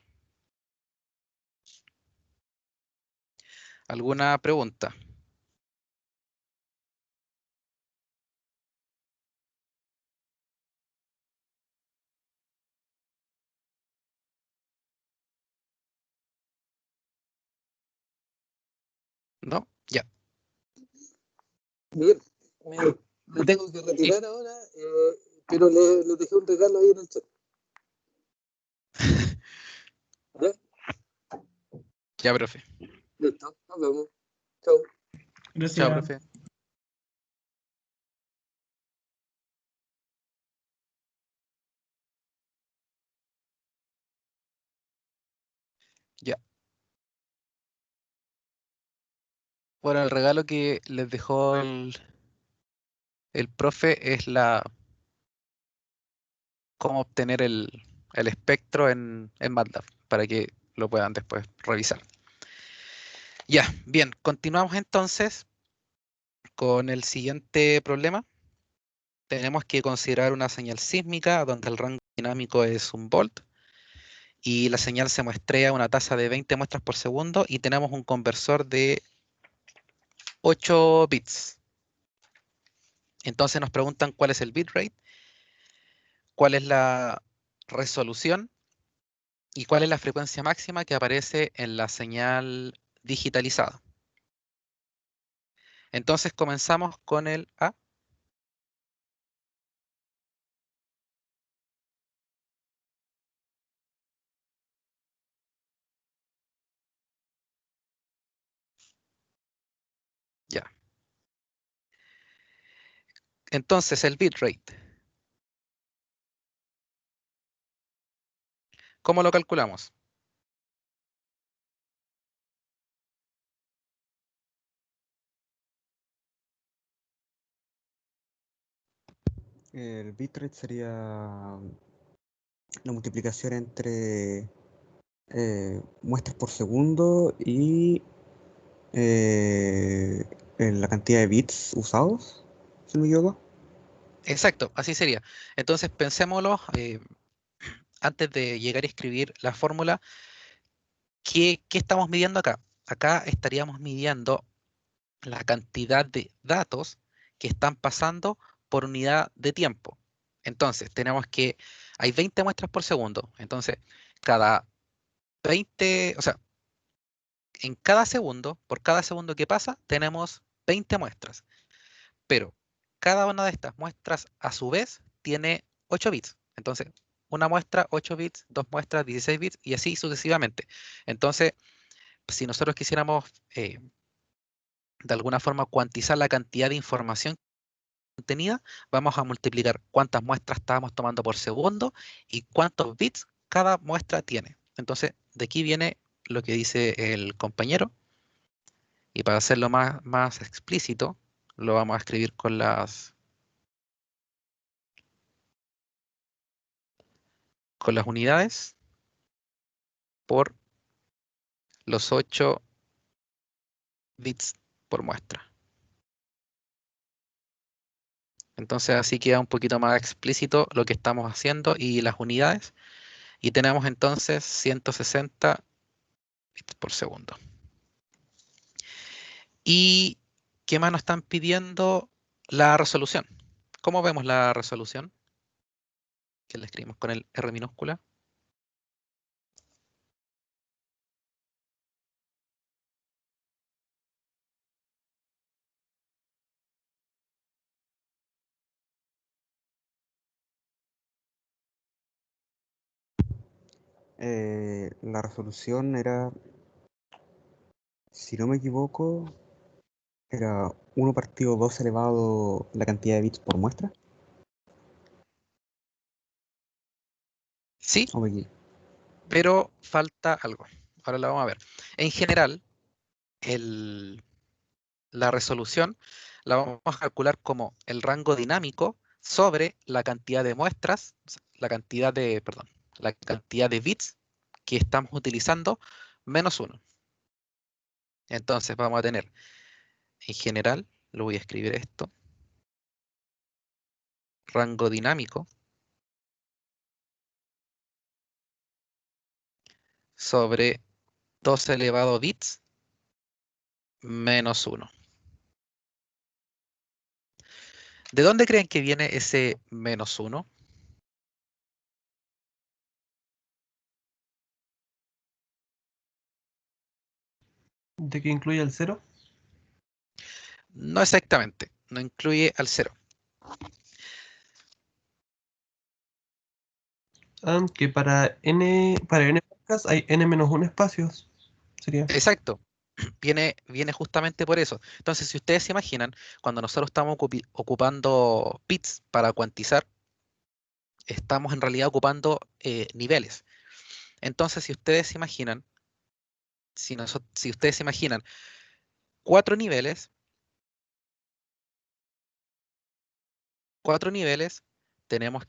¿Alguna pregunta? ¿No? Ya. Bien, me tengo que Sí. retirar ahora, pero le dejé un regalo ahí en el chat. ¿Ya? Ya, profe. Listo, nos vemos. Chao. Chao, Gracias. profe. Ya. Bueno, el regalo que les dejó el profe es cómo obtener el espectro en MATLAB, para que lo puedan después revisar. Ya, bien, continuamos entonces con el siguiente problema. Tenemos que considerar una señal sísmica donde el rango dinámico es 1 volt y la señal se muestrea a una tasa de 20 muestras por segundo y tenemos un conversor de 8 bits. Entonces nos preguntan cuál es el bitrate, cuál es la resolución y cuál es la frecuencia máxima que aparece en la señal digitalizada. Entonces comenzamos con el A. Ya. Entonces el bitrate, ¿cómo lo calculamos? El bitrate sería la multiplicación entre muestras por segundo y en la cantidad de bits usados, si no me equivoco. Exacto, así sería. Entonces pensémoslo, antes de llegar a escribir la fórmula, ¿qué estamos midiendo acá? Acá estaríamos midiendo la cantidad de datos que están pasando por unidad de tiempo. Entonces, hay 20 muestras por segundo. Entonces, cada 20, o sea, en cada segundo, por cada segundo que pasa, tenemos 20 muestras. Pero cada una de estas muestras, a su vez, tiene 8 bits. Entonces, una muestra, 8 bits, dos muestras, 16 bits, y así sucesivamente. Entonces, si nosotros quisiéramos de alguna forma cuantizar la cantidad de información contenida, vamos a multiplicar cuántas muestras estábamos tomando por segundo y cuántos bits cada muestra tiene. Entonces, de aquí viene lo que dice el compañero, y para hacerlo más explícito, lo vamos a escribir con las unidades por los 8 bits por muestra. Entonces así queda un poquito más explícito lo que estamos haciendo y las unidades. Y tenemos entonces 160 bits por segundo. ¿Y qué más nos están pidiendo? La resolución. ¿Cómo vemos la resolución? Que la escribimos con el R minúscula. La resolución era, si no me equivoco, era 1 partido 2 elevado la cantidad de bits por muestra. Sí, ¿O me equivoco? pero falta algo. Ahora lo vamos a ver. En general, la resolución la vamos a calcular como el rango dinámico sobre la cantidad de muestras, o sea, la cantidad de bits que estamos utilizando menos 1. Entonces vamos a tener, en general, lo voy a escribir esto, rango dinámico sobre 2 elevado bits menos 1. ¿De dónde creen que viene ese menos 1? ¿De qué incluye el 0? No exactamente, no incluye al 0. Aunque para n podcast hay n-1 espacios. Sería. Exacto, viene justamente por eso. Entonces, si ustedes se imaginan, cuando nosotros estamos ocupando bits para cuantizar, estamos en realidad ocupando niveles. Entonces, si ustedes se imaginan, si ustedes se imaginan 4 niveles, 4 niveles, tenemos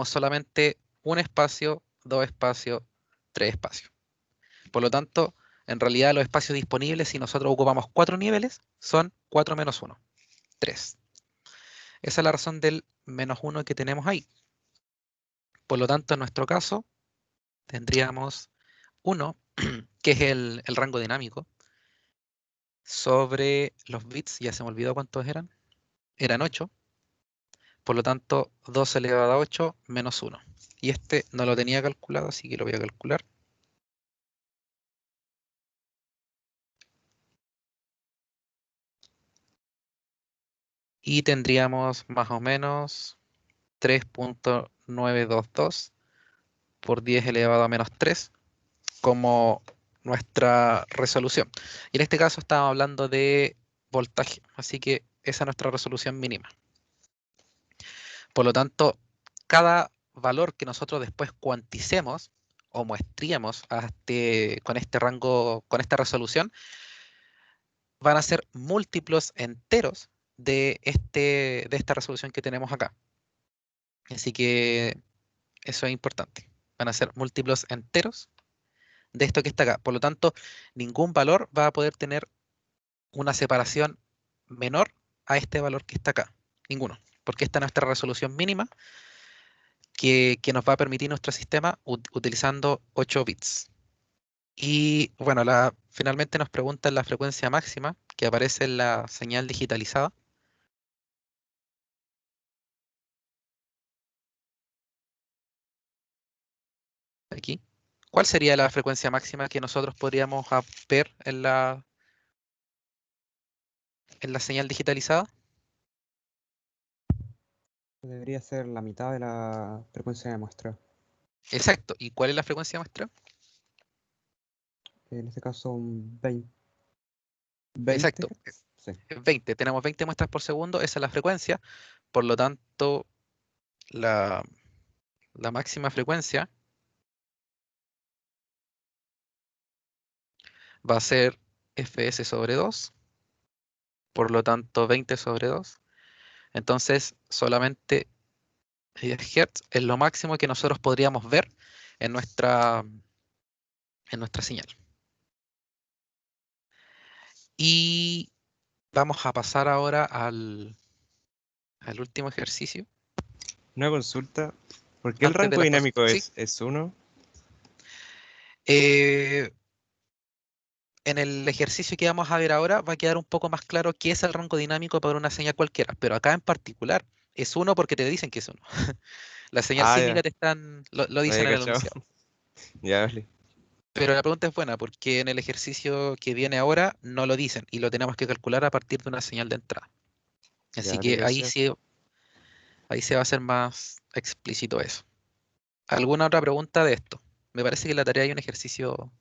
solamente un espacio, 2 espacios, 3 espacios. Por lo tanto, en realidad los espacios disponibles, si nosotros ocupamos 4 niveles, son 4 menos 1, 3. Esa es la razón del menos 1 que tenemos ahí. Por lo tanto, en nuestro caso, tendríamos 1, que es el rango dinámico, sobre los bits, ya se me olvidó cuántos eran 8. Por lo tanto, 2 elevado a 8 menos 1. Y este no lo tenía calculado, así que lo voy a calcular. Y tendríamos más o menos 3.922 por 10 elevado a menos 3 como nuestra resolución. Y en este caso estamos hablando de voltaje, así que esa es nuestra resolución mínima. Por lo tanto, cada valor que nosotros después cuanticemos o muestriemos con este rango, con esta resolución, van a ser múltiplos enteros de esta resolución que tenemos acá. Así que eso es importante. Van a ser múltiplos enteros de esto que está acá. Por lo tanto, ningún valor va a poder tener una separación menor a este valor que está acá. Ninguno. Porque esta es nuestra resolución mínima que nos va a permitir nuestro sistema utilizando 8 bits. Y bueno, finalmente nos preguntan la frecuencia máxima que aparece en la señal digitalizada. Aquí. ¿Cuál sería la frecuencia máxima que nosotros podríamos ver en la señal digitalizada? Debería ser la mitad de la frecuencia de muestra. Exacto. ¿Y cuál es la frecuencia muestra? En este caso, un 20. Exacto. Sí. 20. Tenemos 20 muestras por segundo, esa es la frecuencia. Por lo tanto, la máxima frecuencia va a ser Fs sobre 2. Por lo tanto, 20 sobre 2. Entonces, solamente 10 Hz es lo máximo que nosotros podríamos ver en nuestra señal. Y vamos a pasar ahora al último ejercicio. Una consulta. ¿Por qué el Antes de rango las cosas. dinámico Sí. es 1? En el ejercicio que vamos a ver ahora va a quedar un poco más claro qué es el rango dinámico para una señal cualquiera, pero acá en particular es 1 porque te dicen que es 1. La señal Ah, sísmica ya. lo No dicen había en el cachado. enunciado. Ya, vale. Pero la pregunta es buena porque en el ejercicio que viene ahora no lo dicen y lo tenemos que calcular a partir de una señal de entrada. Ya, Así vale, que gracias. ahí se va a hacer más explícito eso. ¿Alguna otra pregunta de esto? Me parece que en la tarea hay un ejercicio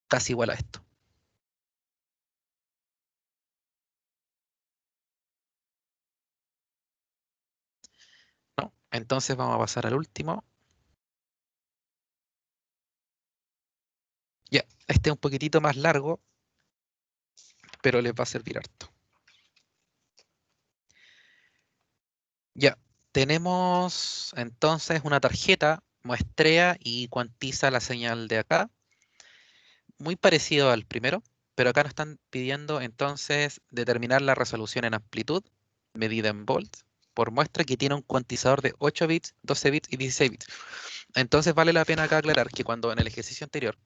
casi igual a esto. ¿No? Entonces vamos a pasar al último. Ya, este es un poquitito más largo, pero les va a servir harto. Ya, tenemos entonces una tarjeta, muestrea y cuantiza la señal de acá. Muy parecido al primero, pero acá nos están pidiendo entonces determinar la resolución en amplitud, medida en volts, por muestra que tiene un cuantizador de 8 bits, 12 bits y 16 bits. Entonces vale la pena acá aclarar que cuando en el ejercicio anterior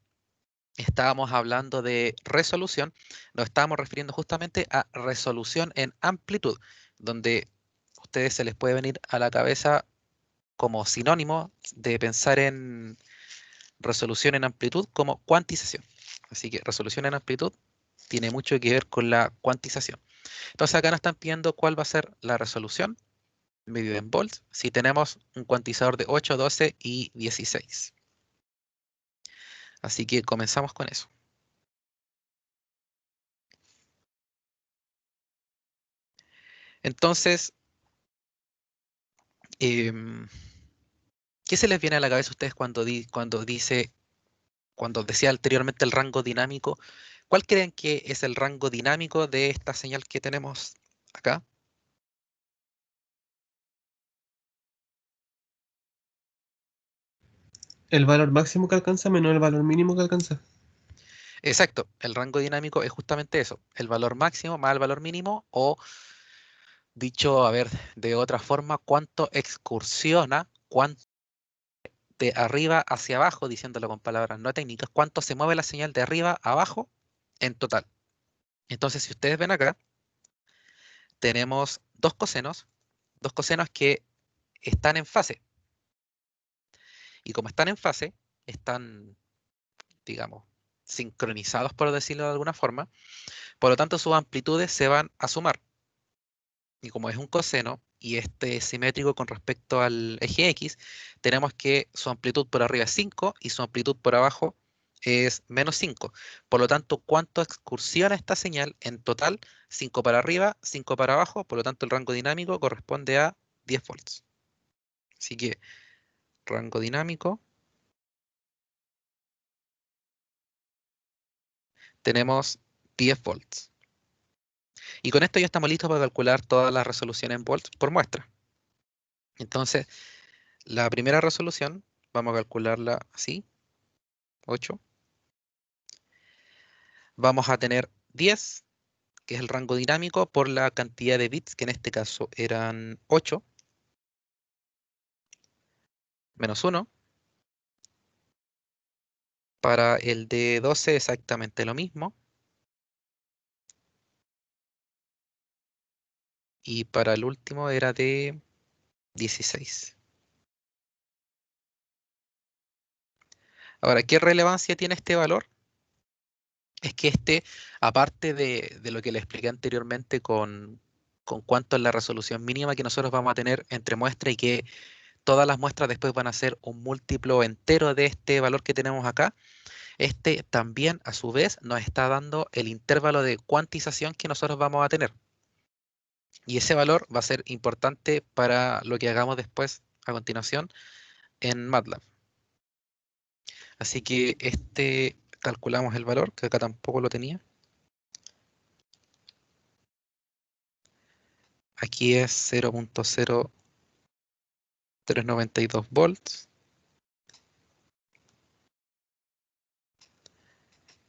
estábamos hablando de resolución, nos estábamos refiriendo justamente a resolución en amplitud, donde a ustedes se les puede venir a la cabeza como sinónimo de pensar en resolución en amplitud como cuantización. Así que resolución en amplitud tiene mucho que ver con la cuantización. Entonces acá nos están pidiendo cuál va a ser la resolución medida en volts si tenemos un cuantizador de 8, 12 y 16. Así que comenzamos con eso. Entonces, em, ¿qué se les viene a la cabeza a ustedes cuando decía anteriormente el rango dinámico? ¿Cuál creen que es el rango dinámico de esta señal que tenemos acá? El valor máximo que alcanza menos el valor mínimo que alcanza. Exacto, el rango dinámico es justamente eso, el valor máximo más el valor mínimo, o dicho, a ver, de otra forma, cuánto excursiona, cuánto de arriba hacia abajo, diciéndolo con palabras no técnicas, cuánto se mueve la señal de arriba a abajo en total. Entonces, si ustedes ven acá, tenemos dos cosenos que están en fase. Y como están en fase, están, digamos, sincronizados, por decirlo de alguna forma, por lo tanto sus amplitudes se van a sumar. Y como es un coseno y este es simétrico con respecto al eje X, tenemos que su amplitud por arriba es 5 y su amplitud por abajo es menos 5. Por lo tanto, ¿cuánto excursiona esta señal en total? 5 para arriba, 5 para abajo, por lo tanto el rango dinámico corresponde a 10 volts. Así que rango dinámico, tenemos 10 volts. Y con esto ya estamos listos para calcular toda la resolución en volts por muestra. Entonces, la primera resolución, vamos a calcularla así, 8. Vamos a tener 10, que es el rango dinámico, por la cantidad de bits, que en este caso eran 8, menos 1. Para el de 12 exactamente lo mismo. Y para el último era de 16. Ahora, ¿qué relevancia tiene este valor? Es que aparte de lo que le expliqué anteriormente con cuánto es la resolución mínima que nosotros vamos a tener entre muestra y que todas las muestras después van a ser un múltiplo entero de este valor que tenemos acá, este también a su vez nos está dando el intervalo de cuantización que nosotros vamos a tener. Y ese valor va a ser importante para lo que hagamos después a continuación en MATLAB. Así que calculamos el valor, que acá tampoco lo tenía. Aquí es 0.0392 volts.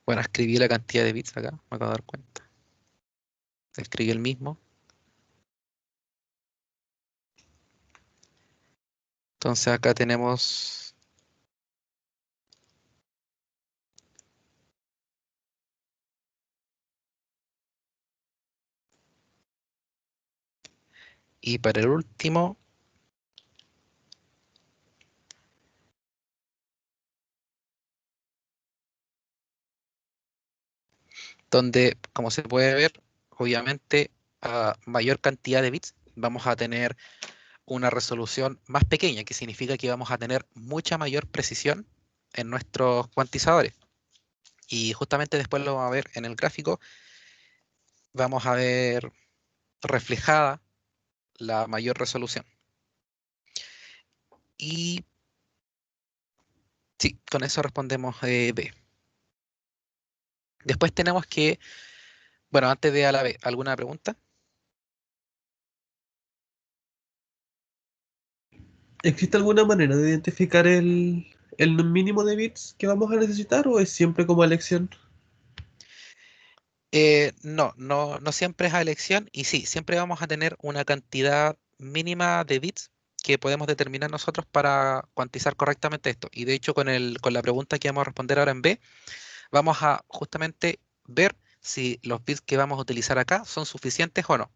Bueno, escribí la cantidad de bits acá, me acabo de dar cuenta. Escribí el mismo. Entonces acá tenemos y para el último, donde, como se puede ver, obviamente a mayor cantidad de bits vamos a tener una resolución más pequeña, que significa que vamos a tener mucha mayor precisión en nuestros cuantizadores. Y justamente después lo vamos a ver en el gráfico, vamos a ver reflejada la mayor resolución. Y sí, con eso respondemos B. Después tenemos que, bueno, antes de a la B, ¿alguna pregunta? ¿Existe alguna manera de identificar el mínimo de bits que vamos a necesitar o es siempre como elección? No siempre es a elección y sí, siempre vamos a tener una cantidad mínima de bits que podemos determinar nosotros para cuantizar correctamente esto. Y de hecho con la pregunta que vamos a responder ahora en B, vamos a justamente ver si los bits que vamos a utilizar acá son suficientes o no.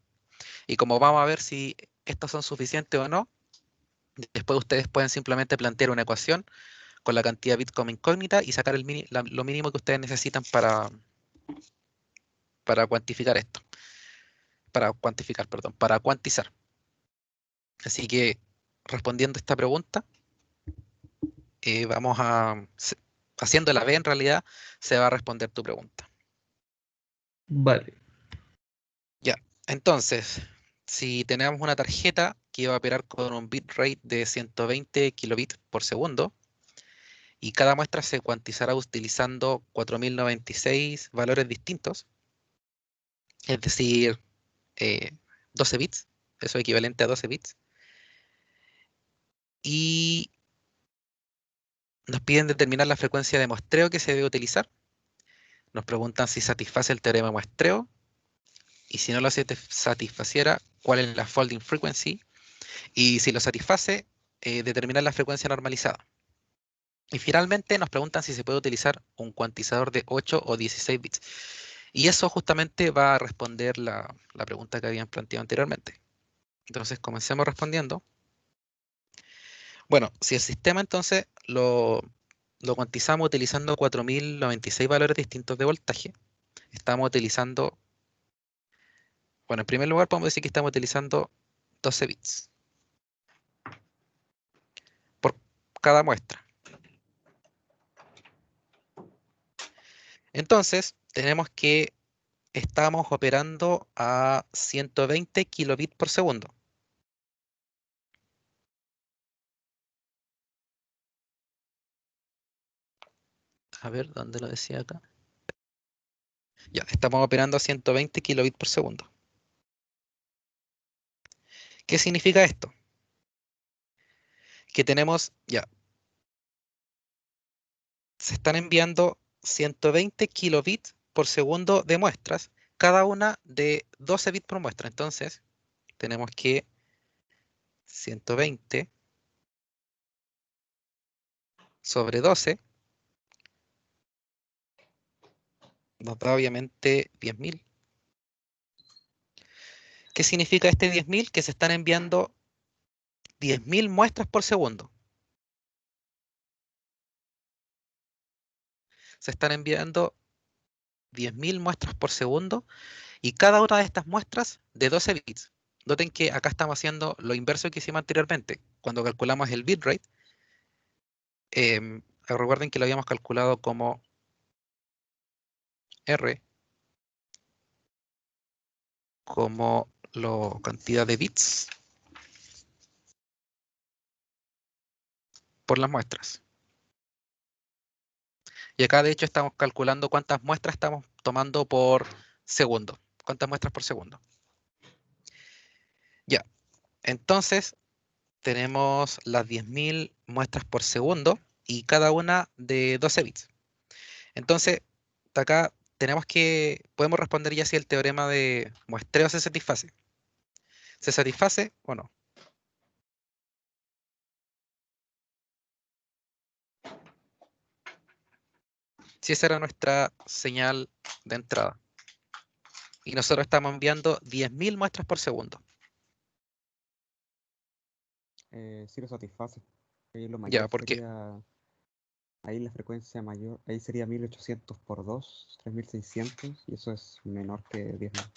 Y como vamos a ver si estos son suficientes o no, después ustedes pueden simplemente plantear una ecuación con la cantidad de bits como incógnita y sacar lo mínimo que ustedes necesitan para cuantificar esto. Para cuantificar, perdón, para cuantizar. Así que respondiendo a esta pregunta, vamos haciendo la B en realidad, se va a responder tu pregunta. Vale. Ya, entonces, si tenemos una tarjeta que va a operar con un bitrate de 120 kilobits por segundo, y cada muestra se cuantizará utilizando 4096 valores distintos, es decir, eh, 12 bits, eso es equivalente a 12 bits, y nos piden determinar la frecuencia de muestreo que se debe utilizar. Nos preguntan si satisface el teorema de muestreo y si no lo satisfaciera, cuál es la folding frequency y si lo satisface, determinar la frecuencia normalizada. Y finalmente nos preguntan si se puede utilizar un cuantizador de 8 o 16 bits. Y eso justamente va a responder la pregunta que habían planteado anteriormente. Entonces comencemos respondiendo. Bueno, si el sistema entonces lo cuantizamos utilizando 4096 valores distintos de voltaje, estamos utilizando, bueno, en primer lugar podemos decir que estamos utilizando 12 bits por cada muestra. Entonces, tenemos que estamos operando a 120 kilobits por segundo. A ver, ¿dónde lo decía acá? Ya, estamos operando a 120 kilobits por segundo. ¿Qué significa esto? Que tenemos, ya, se están enviando 120 kilobits por segundo de muestras, cada una de 12 bits por muestra. Entonces, tenemos que 120 sobre 12 nos da obviamente 10.000. ¿Qué significa este 10.000? Que se están enviando 10.000 muestras por segundo. Se están enviando 10.000 muestras por segundo y cada una de estas muestras de 12 bits. Noten que acá estamos haciendo lo inverso que hicimos anteriormente. Cuando calculamos el bitrate, recuerden que lo habíamos calculado como R, como la cantidad de bits por las muestras. Y acá de hecho estamos calculando cuántas muestras estamos tomando por segundo. Cuántas muestras por segundo. Ya, entonces tenemos las 10.000 muestras por segundo y cada una de 12 bits. Entonces, de acá podemos responder ya si el teorema de muestreo se satisface. ¿Se satisface o no? Si esa era nuestra señal de entrada. Y nosotros estamos enviando 10.000 muestras por segundo. Sí lo satisface. Ahí lo Ya, mayor ¿por qué? sería, ahí la frecuencia mayor, ahí sería 1800 por 2, 3600, y eso es menor que 10.000.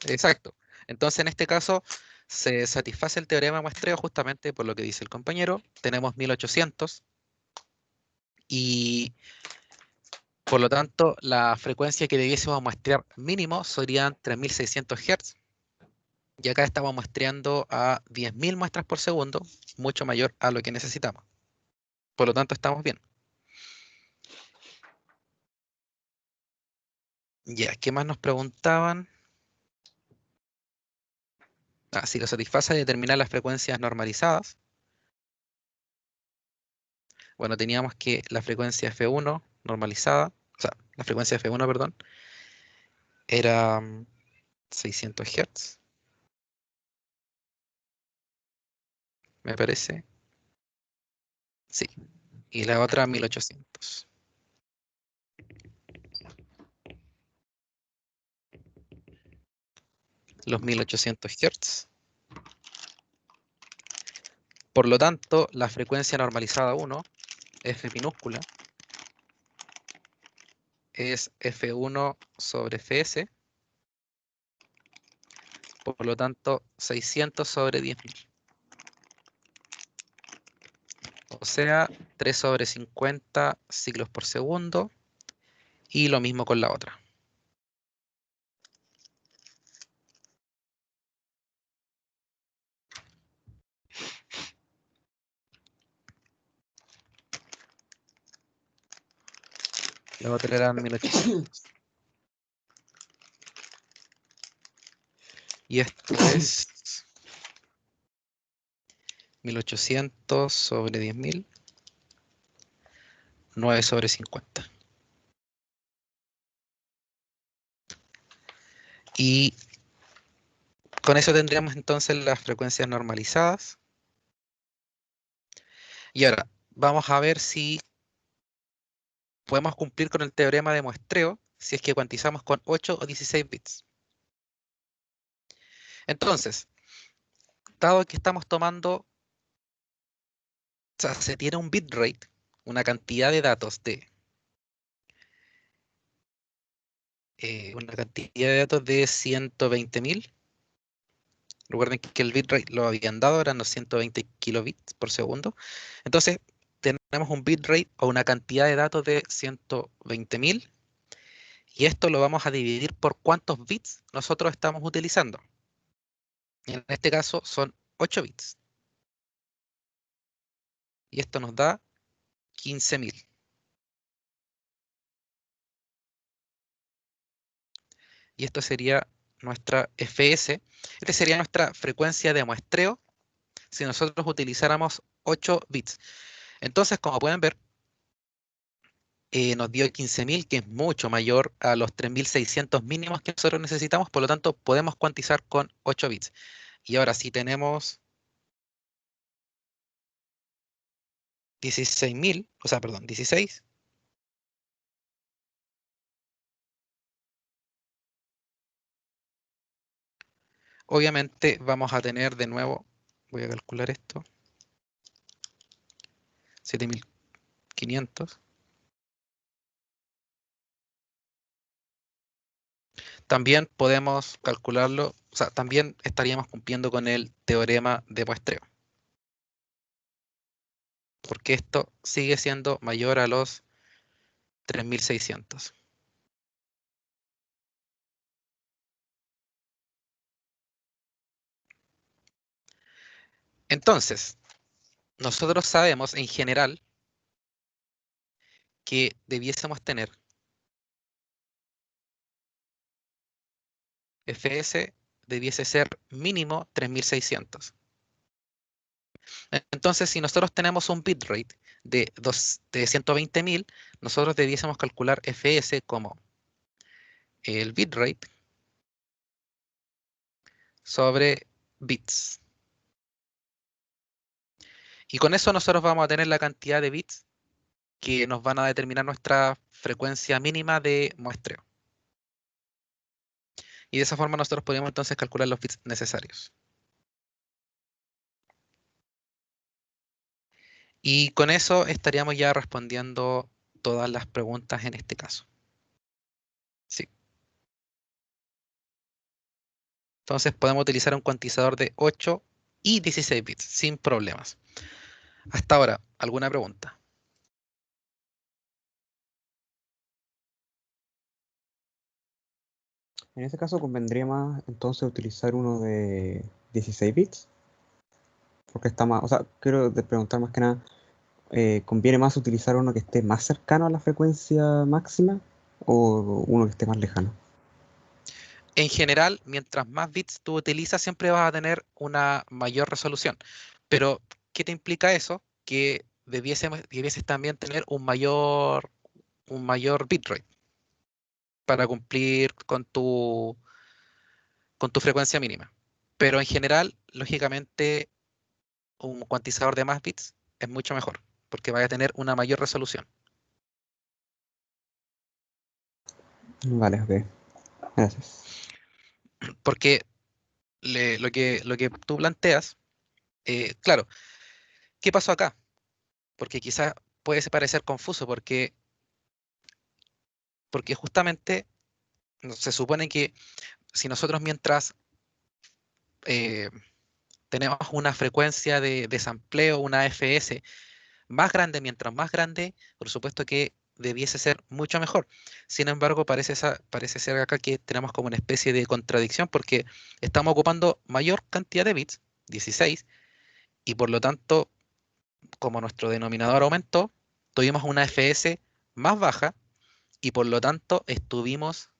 Exacto. Entonces, en este caso, se satisface el teorema de muestreo justamente por lo que dice el compañero. Tenemos 1800 y por lo tanto la frecuencia que debiésemos muestrear mínimo serían 3600 Hz. Y acá estamos muestreando a 10.000 muestras por segundo, mucho mayor a lo que necesitamos. Por lo tanto, estamos bien. Ya, ¿qué más nos preguntaban? Si lo satisface determinar las frecuencias normalizadas. Bueno, teníamos que la frecuencia F1 normalizada, o sea, la frecuencia F1, perdón, era 600 Hz, me parece. Sí, y la otra 1800. Los 1800 Hz. Por lo tanto, la frecuencia normalizada 1, F minúscula, es F1 sobre Fs, por lo tanto 600 sobre 10.000. O sea, 3 sobre 50 ciclos por segundo, y lo mismo con la otra. La otra eran 1800. Y esto es 1800 sobre 10.000, 9 sobre 50. Y con eso tendríamos entonces las frecuencias normalizadas. Y ahora vamos a ver si podemos cumplir con el teorema de muestreo si es que cuantizamos con 8 o 16 bits. Entonces, dado que estamos tomando, o sea, se tiene un bitrate, una cantidad de datos de 120.000. Recuerden que el bitrate lo habían dado, eran los 120 kilobits por segundo. Entonces, tenemos un bitrate o una cantidad de datos de 120.000. Y esto lo vamos a dividir por cuántos bits nosotros estamos utilizando. En este caso son 8 bits. Y esto nos da 15.000. Y esto sería nuestra FS. Esta sería nuestra frecuencia de muestreo si nosotros utilizáramos 8 bits. Entonces, como pueden ver, nos dio 15.000, que es mucho mayor a los 3.600 mínimos que nosotros necesitamos. Por lo tanto, podemos cuantizar con 8 bits. Y ahora si tenemos 16.000, o sea, perdón, 16. Obviamente vamos a tener de nuevo, voy a calcular esto, 7.500. También podemos calcularlo, o sea, también estaríamos cumpliendo con el teorema de muestreo. Porque esto sigue siendo mayor a los 3.600. Entonces, nosotros sabemos en general que debiésemos tener Fs debiese ser mínimo 3.600. Entonces, si nosotros tenemos un bitrate de 120.000, nosotros debiésemos calcular Fs como el bitrate sobre bits. Y con eso nosotros vamos a tener la cantidad de bits que nos van a determinar nuestra frecuencia mínima de muestreo. Y de esa forma nosotros podemos entonces calcular los bits necesarios. Y con eso estaríamos ya respondiendo todas las preguntas en este caso. Sí. Entonces podemos utilizar un cuantizador de 8 y 16 bits sin problemas. Hasta ahora, ¿alguna pregunta? En ese caso convendría más entonces utilizar uno de 16 bits, porque está más, o sea, quiero preguntar más que nada, ¿conviene más utilizar uno que esté más cercano a la frecuencia máxima o uno que esté más lejano? En general, mientras más bits tú utilizas, siempre vas a tener una mayor resolución. Pero, ¿qué te implica eso? Que debieses también tener un mayor bitrate para cumplir con tu frecuencia mínima. Pero en general, lógicamente, un cuantizador de más bits es mucho mejor, porque vaya a tener una mayor resolución. Vale, ok, gracias. Porque lo que tú planteas, claro, ¿qué pasó acá? Porque quizás puede parecer confuso, porque justamente se supone que si nosotros mientras eh, tenemos una frecuencia de sampleo, una FS más grande, mientras más grande, por supuesto que debiese ser mucho mejor. Sin embargo, parece ser acá que tenemos como una especie de contradicción porque estamos ocupando mayor cantidad de bits, 16, y por lo tanto, como nuestro denominador aumentó, tuvimos una FS más baja y por lo tanto estuvimos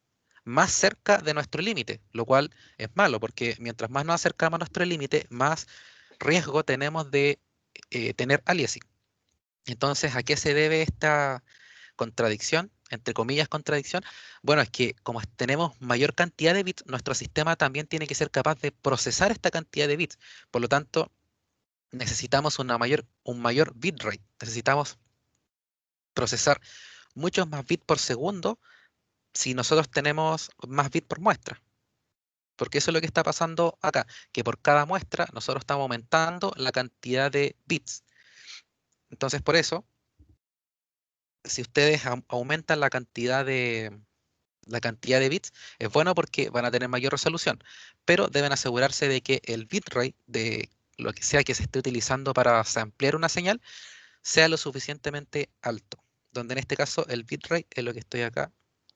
más cerca de nuestro límite, lo cual es malo porque mientras más nos acercamos a nuestro límite, más riesgo tenemos de tener aliasing. Entonces, ¿a qué se debe esta contradicción? Entre comillas, contradicción. Bueno, es que como tenemos mayor cantidad de bits, nuestro sistema también tiene que ser capaz de procesar esta cantidad de bits. Por lo tanto, necesitamos un mayor bitrate. Necesitamos procesar muchos más bits por segundo si nosotros tenemos más bits por muestra. Porque eso es lo que está pasando acá, que por cada muestra nosotros estamos aumentando la cantidad de bits. Entonces, por eso, si ustedes aumentan la cantidad de bits, es bueno porque van a tener mayor resolución, pero deben asegurarse de que el bitrate de lo que sea que se esté utilizando para ampliar una señal sea lo suficientemente alto, donde en este caso el bitrate es lo que estoy acá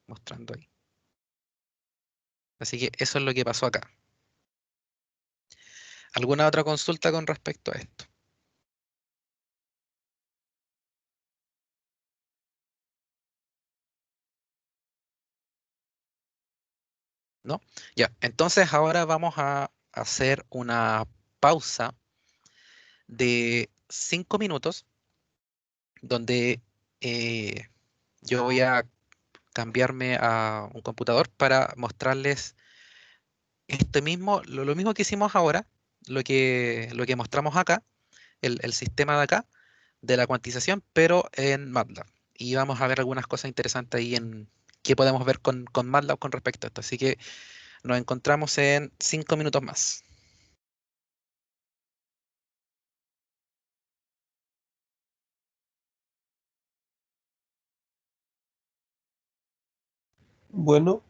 mostrando ahí. Así que eso es lo que pasó acá. ¿Alguna otra consulta con respecto a esto? ¿No? Ya, entonces ahora vamos a hacer una pausa de 5 minutos donde eh, yo voy a cambiarme a un computador para mostrarles esto mismo, lo mismo que hicimos ahora, lo que mostramos acá, el sistema de acá, de la cuantización, pero en MATLAB. Y vamos a ver algunas cosas interesantes ahí en qué podemos ver con MATLAB con respecto a esto. Así que nos encontramos en 5 minutos más. Bueno,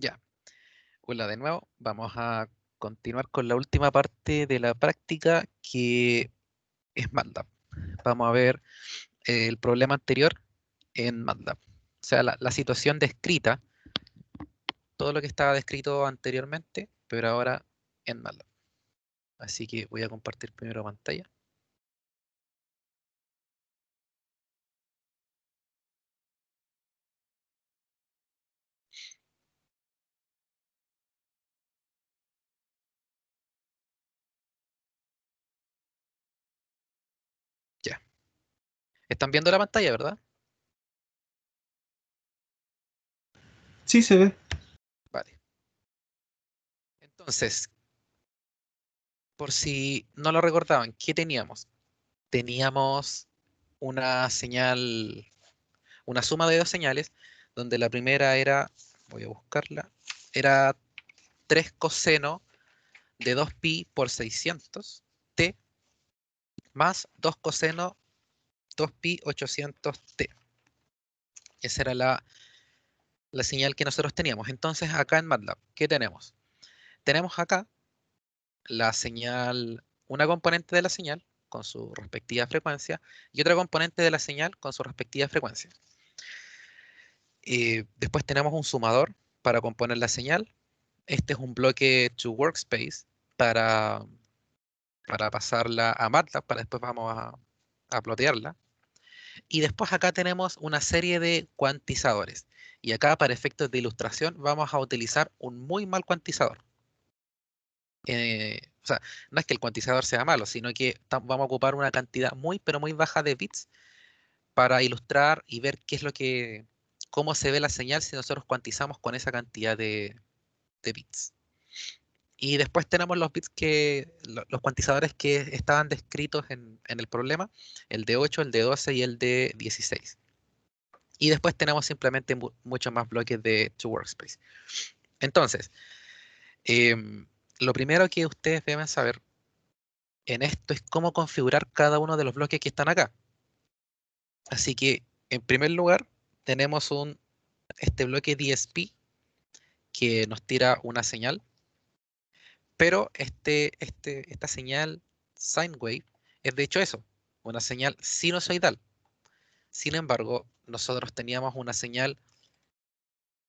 Ya. Hola de nuevo. Vamos a continuar con la última parte de la práctica, que es MATLAB. Vamos a ver el problema anterior en MATLAB. O sea, la situación descrita, todo lo que estaba descrito anteriormente, pero ahora en MATLAB. Así que voy a compartir primero pantalla. Ya. ¿Están viendo la pantalla, verdad? Sí, se ve. Vale. Entonces, por si no lo recordaban, ¿qué teníamos? Teníamos una señal, una suma de dos señales, donde la primera era, voy a buscarla, era 3 coseno de 2pi por 600 t más 2 coseno 2pi 800 t. Esa era la señal que nosotros teníamos. Entonces, acá en MATLAB, ¿qué tenemos? Tenemos acá la señal, una componente de la señal con su respectiva frecuencia y otra componente de la señal con su respectiva frecuencia. Después tenemos un sumador para componer la señal. Este es un bloque to workspace para, para pasarla a MATLAB, para después vamos a plotearla. Y después acá tenemos una serie de cuantizadores. Y acá, para efectos de ilustración, vamos a utilizar un muy mal cuantizador. O sea, no es que el cuantizador sea malo, sino que vamos a ocupar una cantidad muy, pero muy baja de bits para ilustrar y ver qué es lo que, cómo se ve la señal si nosotros cuantizamos con esa cantidad de bits. Y después tenemos los bits los cuantizadores que estaban descritos en el problema, el de 8, el de 12 y el de 16. Y después tenemos simplemente muchos más bloques de to workspace. Entonces, lo primero que ustedes deben saber en esto es cómo configurar cada uno de los bloques que están acá. Así que, en primer lugar, tenemos este bloque DSP que nos tira una señal, pero esta señal sine wave es de hecho eso, una señal sinusoidal. Sin embargo, nosotros teníamos una señal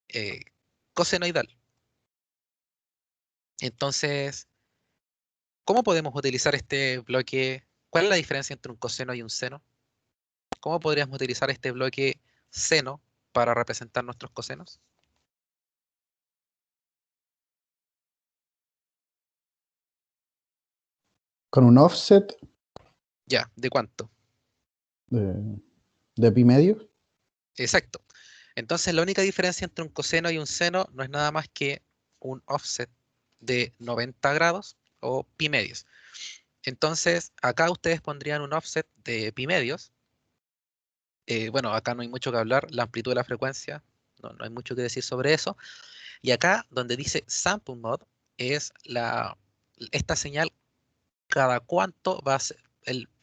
eh, cosenoidal. Entonces, ¿cómo podemos utilizar este bloque? ¿Cuál es la diferencia entre un coseno y un seno? ¿Cómo podríamos utilizar este bloque seno para representar nuestros cosenos? Con un offset Ya, ¿de cuánto? de pi medio. Exacto. Entonces, la única diferencia entre un coseno y un seno no es nada más que un offset de 90 grados o pi medios. Entonces, acá ustedes pondrían un offset de pi medios. Bueno, acá no hay mucho que hablar, la amplitud de la frecuencia, no hay mucho que decir sobre eso. Y acá, donde dice sample mode, es esta señal cada cuánto va a ser,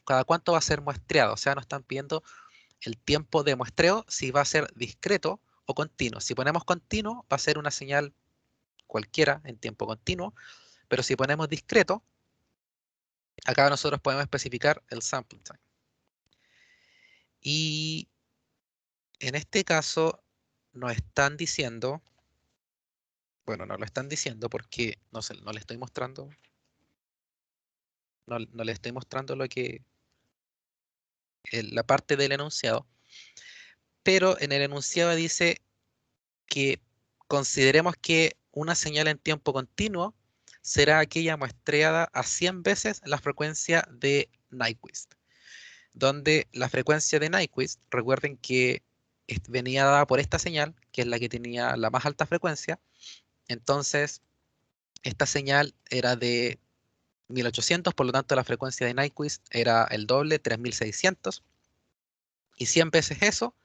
cada cuánto va a ser muestreado. O sea, nos están pidiendo el tiempo de muestreo, si va a ser discreto o continuo. Si ponemos continuo, va a ser una señal cualquiera en tiempo continuo, pero si ponemos discreto, acá nosotros podemos especificar el sample time. Y en este caso nos están diciendo, bueno, no lo están diciendo porque no le estoy mostrando, no le estoy mostrando la parte del enunciado, pero en el enunciado dice que consideremos que una señal en tiempo continuo será aquella muestreada a 100 veces la frecuencia de Nyquist, donde la frecuencia de Nyquist, recuerden que venía dada por esta señal, que es la que tenía la más alta frecuencia. Entonces, esta señal era de 1800, por lo tanto la frecuencia de Nyquist era el doble, 3600, y 100 veces eso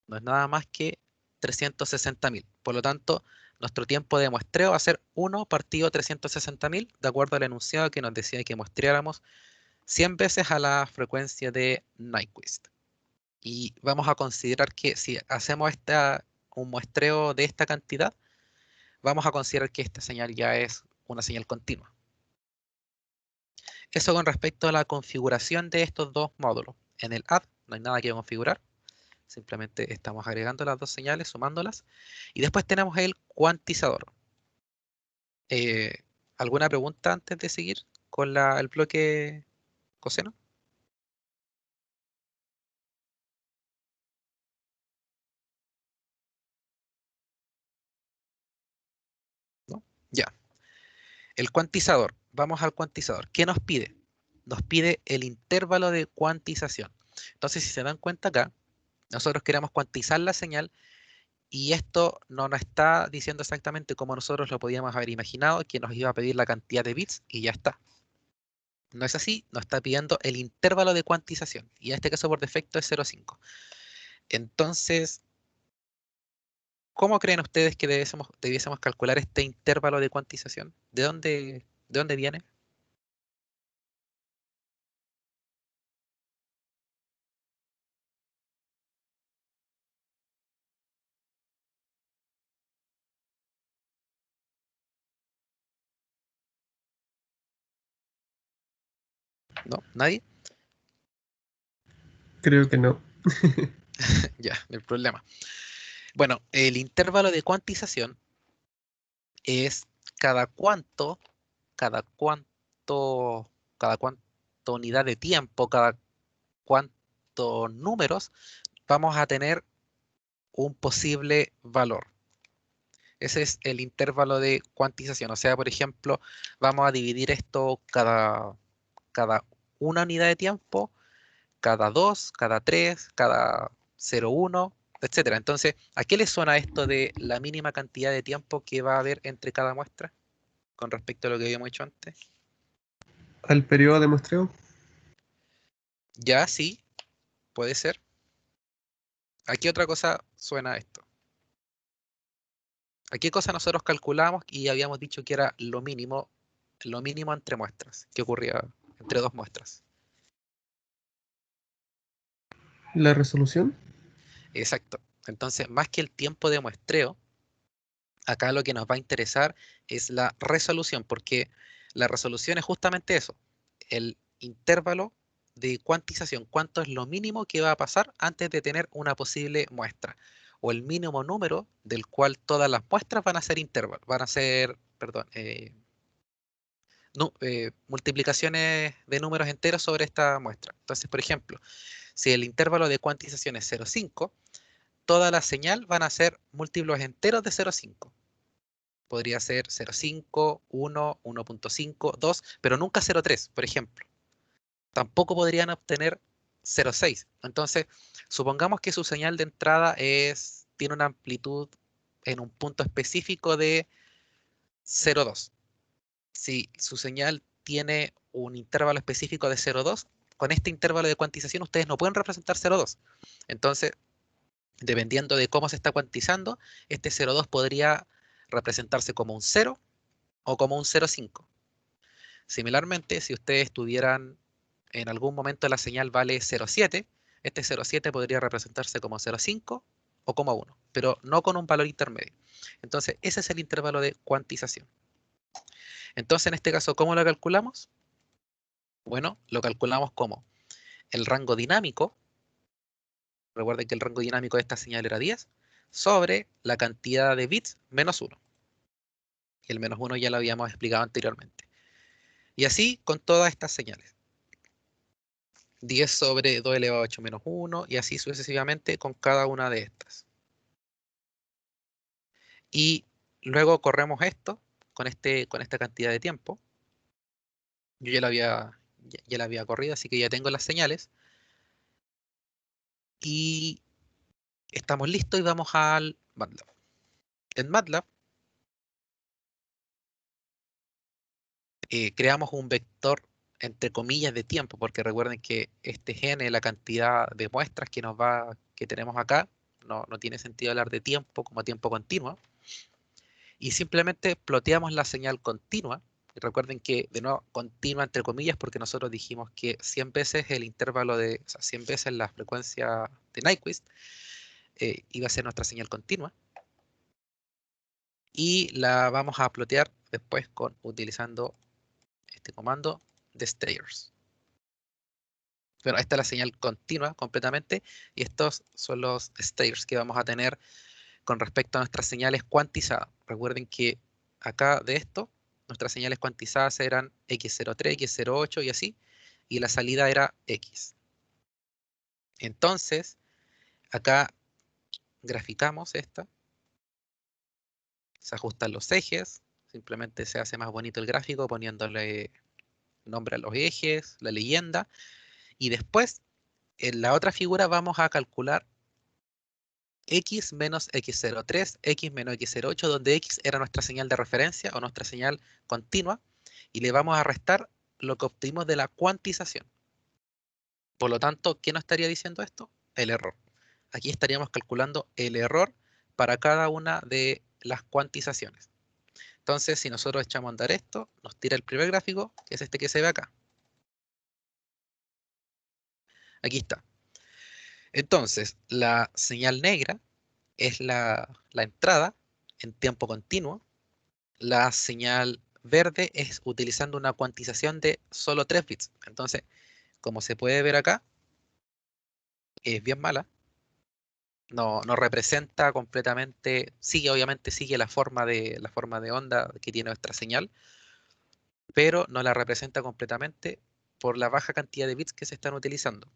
no es nada más que 360.000. Por lo tanto, nuestro tiempo de muestreo va a ser 1 partido 360.000, de acuerdo al enunciado que nos decía que muestreáramos 100 veces a la frecuencia de Nyquist. Y vamos a considerar que si hacemos un muestreo de esta cantidad, vamos a considerar que esta señal ya es una señal continua. Eso con respecto a la configuración de estos dos módulos. En el add no hay nada que configurar, simplemente estamos agregando las dos señales, sumándolas. Y después tenemos el cuantizador. ¿Alguna pregunta antes de seguir con el bloque coseno? ¿No? Ya. El cuantizador. Vamos al cuantizador. ¿Qué nos pide? Nos pide el intervalo de cuantización. Entonces, si se dan cuenta acá, nosotros queremos cuantizar la señal y esto no nos está diciendo exactamente cómo nosotros lo podíamos haber imaginado, que nos iba a pedir la cantidad de bits y ya está. No es así, nos está pidiendo el intervalo de cuantización y en este caso por defecto es 0,5. Entonces, ¿cómo creen ustedes que debiésemos calcular este intervalo de cuantización? ¿De dónde viene? ¿No? ¿Nadie? Creo que no. Ya, no hay problema. Bueno, el intervalo de cuantización es cada cuánto, cada cuánto, cada cuánto unidad de tiempo, cada cuántos números vamos a tener un posible valor. Ese es el intervalo de cuantización. O sea, por ejemplo, vamos a dividir esto cada una unidad de tiempo, cada 2, cada 3, cada 0,1, etcétera. Entonces, ¿a qué le suena esto de la mínima cantidad de tiempo que va a haber entre cada muestra con respecto a lo que habíamos hecho antes? Al periodo de muestreo. Ya, sí, puede ser. ¿A qué otra cosa suena esto? ¿A qué cosa nosotros calculamos y habíamos dicho que era lo mínimo entre muestras? ¿Qué ocurría entre dos muestras? La resolución. Exacto. Entonces, más que el tiempo de muestreo, acá lo que nos va a interesar es la resolución, porque la resolución es justamente eso, el intervalo de cuantización, cuánto es lo mínimo que va a pasar antes de tener una posible muestra, o el mínimo número del cual todas las muestras van a ser intervalos, van a ser, perdón, multiplicaciones de números enteros sobre esta muestra. Entonces, por ejemplo, si el intervalo de cuantización es 0,5, toda la señal van a ser múltiplos enteros de 0,5. Podría ser 0,5, 1, 1.5, 2, pero nunca 0,3, por ejemplo. Tampoco podrían obtener 0,6. Entonces, supongamos que su señal de entrada tiene una amplitud en un punto específico de 0,2. Si su señal tiene un intervalo específico de 0,2, con este intervalo de cuantización ustedes no pueden representar 0,2. Entonces, dependiendo de cómo se está cuantizando, este 0,2 podría representarse como un 0 o como un 0,5. Similarmente, si ustedes tuvieran en algún momento la señal vale 0,7, este 0,7 podría representarse como 0,5 o como 1, pero no con un valor intermedio. Entonces, ese es el intervalo de cuantización. Entonces, en este caso, ¿cómo lo calculamos? Bueno, lo calculamos como el rango dinámico. Recuerden que el rango dinámico de esta señal era 10, sobre la cantidad de bits menos 1. Y el menos 1 ya lo habíamos explicado anteriormente. Y así con todas estas señales. 10 sobre 2 elevado a 8 menos 1 y así sucesivamente con cada una de estas. Y luego corremos esto con esta cantidad de tiempo. Yo ya la había corrido, así que ya tengo las señales. Y estamos listos y vamos al MATLAB. En MATLAB creamos un vector entre comillas de tiempo, porque recuerden que este n, la cantidad de muestras que tenemos acá, no tiene sentido hablar de tiempo como tiempo continuo, y simplemente ploteamos la señal continua. Y recuerden que, de nuevo, continua entre comillas, porque nosotros dijimos que 100 veces el intervalo o sea, 100 veces la frecuencia de Nyquist iba a ser nuestra señal continua. y la vamos a plotear después utilizando este comando de stairs. Bueno, esta es la señal continua completamente y estos son los stairs que vamos a tener con respecto a nuestras señales cuantizadas. Recuerden que acá de esto, nuestras señales cuantizadas eran x03, x08 y así, y la salida era x. Entonces, acá graficamos esta, se ajustan los ejes, simplemente se hace más bonito el gráfico poniéndole nombre a los ejes, la leyenda, y después en la otra figura vamos a calcular x menos x03, x menos x08, donde x era nuestra señal de referencia o nuestra señal continua, y le vamos a restar lo que obtuvimos de la cuantización. Por lo tanto, ¿qué nos estaría diciendo esto? El error. Aquí estaríamos calculando el error para cada una de las cuantizaciones. Entonces, si nosotros echamos a andar esto, nos tira el primer gráfico, que es este que se ve acá. Aquí está. Entonces, la señal negra es la entrada en tiempo continuo. La señal verde es utilizando una cuantización de solo 3 bits. Entonces, como se puede ver acá, es bien mala. No representa completamente, obviamente sigue la forma de onda que tiene nuestra señal, pero no la representa completamente por la baja cantidad de bits que se están utilizando.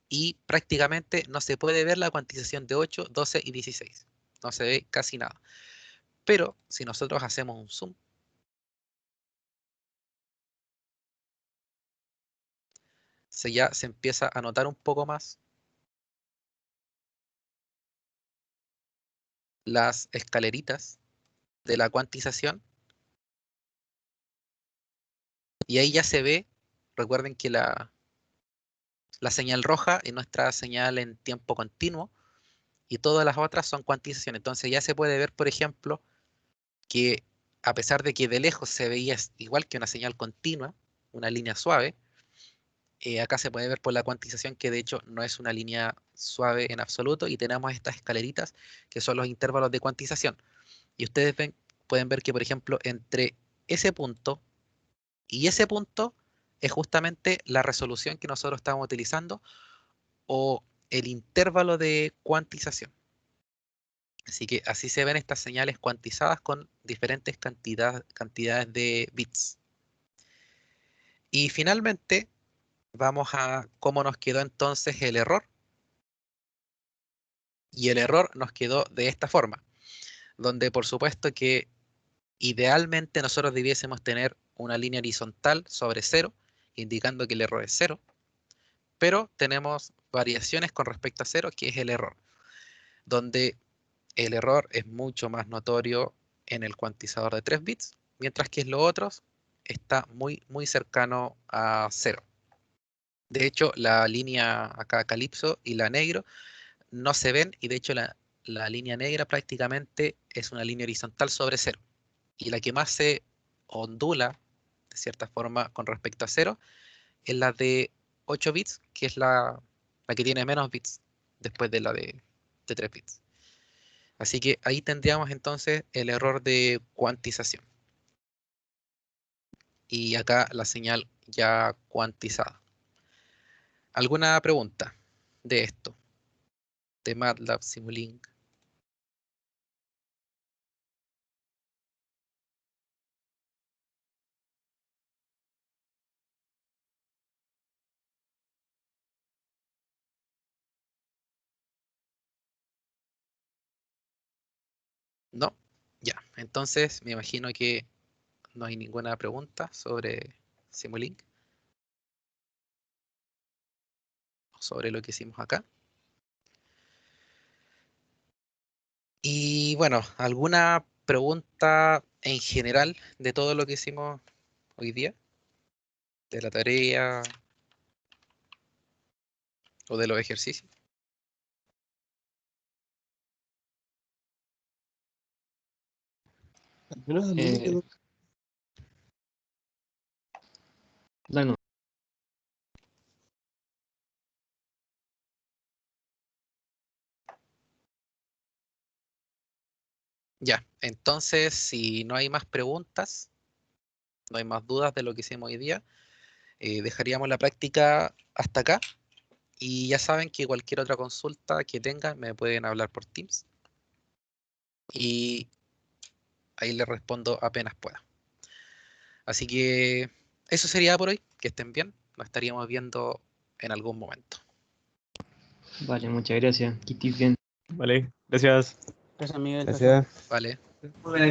Y prácticamente no se puede ver la cuantización de 8, 12 y 16. No se ve casi nada. Pero si nosotros hacemos un zoom, ya se empieza a notar un poco más las escaleritas de la cuantización. Y ahí ya se ve, recuerden que la señal roja es nuestra señal en tiempo continuo y todas las otras son cuantización. Entonces ya se puede ver, por ejemplo, que a pesar de que de lejos se veía igual que una señal continua, una línea suave, acá se puede ver por la cuantización que de hecho no es una línea suave en absoluto y tenemos estas escaleritas que son los intervalos de cuantización. Y ustedes pueden ver que, por ejemplo, entre ese punto y ese punto es justamente la resolución que nosotros estamos utilizando o el intervalo de cuantización. Así que así se ven estas señales cuantizadas con diferentes cantidades de bits. Y finalmente vamos a cómo nos quedó entonces el error. Y el error nos quedó de esta forma, donde por supuesto que idealmente nosotros debiésemos tener una línea horizontal sobre 0, indicando que el error es 0, pero tenemos variaciones con respecto a 0, que es el error, donde el error es mucho más notorio en el cuantizador de 3 bits, mientras que en los otros está muy cercano a 0. De hecho, la línea acá calipso y la negro no se ven y de hecho la línea negra prácticamente es una línea horizontal sobre 0. Y la que más se ondula, de cierta forma, con respecto a 0, es la de 8 bits, que es la que tiene menos bits después de la de 3 bits. Así que ahí tendríamos entonces el error de cuantización. Y acá la señal ya cuantizada. ¿Alguna pregunta de esto? De MATLAB Simulink. ¿No? Ya, entonces me imagino que no hay ninguna pregunta sobre Simulink o sobre lo que hicimos acá. Y bueno, ¿alguna pregunta en general de todo lo que hicimos hoy día? ¿De la tarea o de los ejercicios? Al menos a mí me quedó. Bueno, Ya, entonces, si no hay más preguntas, no hay más dudas de lo que hicimos hoy día, dejaríamos la práctica hasta acá. Y ya saben que cualquier otra consulta que tengan me pueden hablar por Teams. Y ahí les respondo apenas pueda. Así que eso sería por hoy. Que estén bien. Nos estaríamos viendo en algún momento. Vale, muchas gracias. Que estés bien. Vale, gracias. Gracias, Miguel. Gracias. Vale.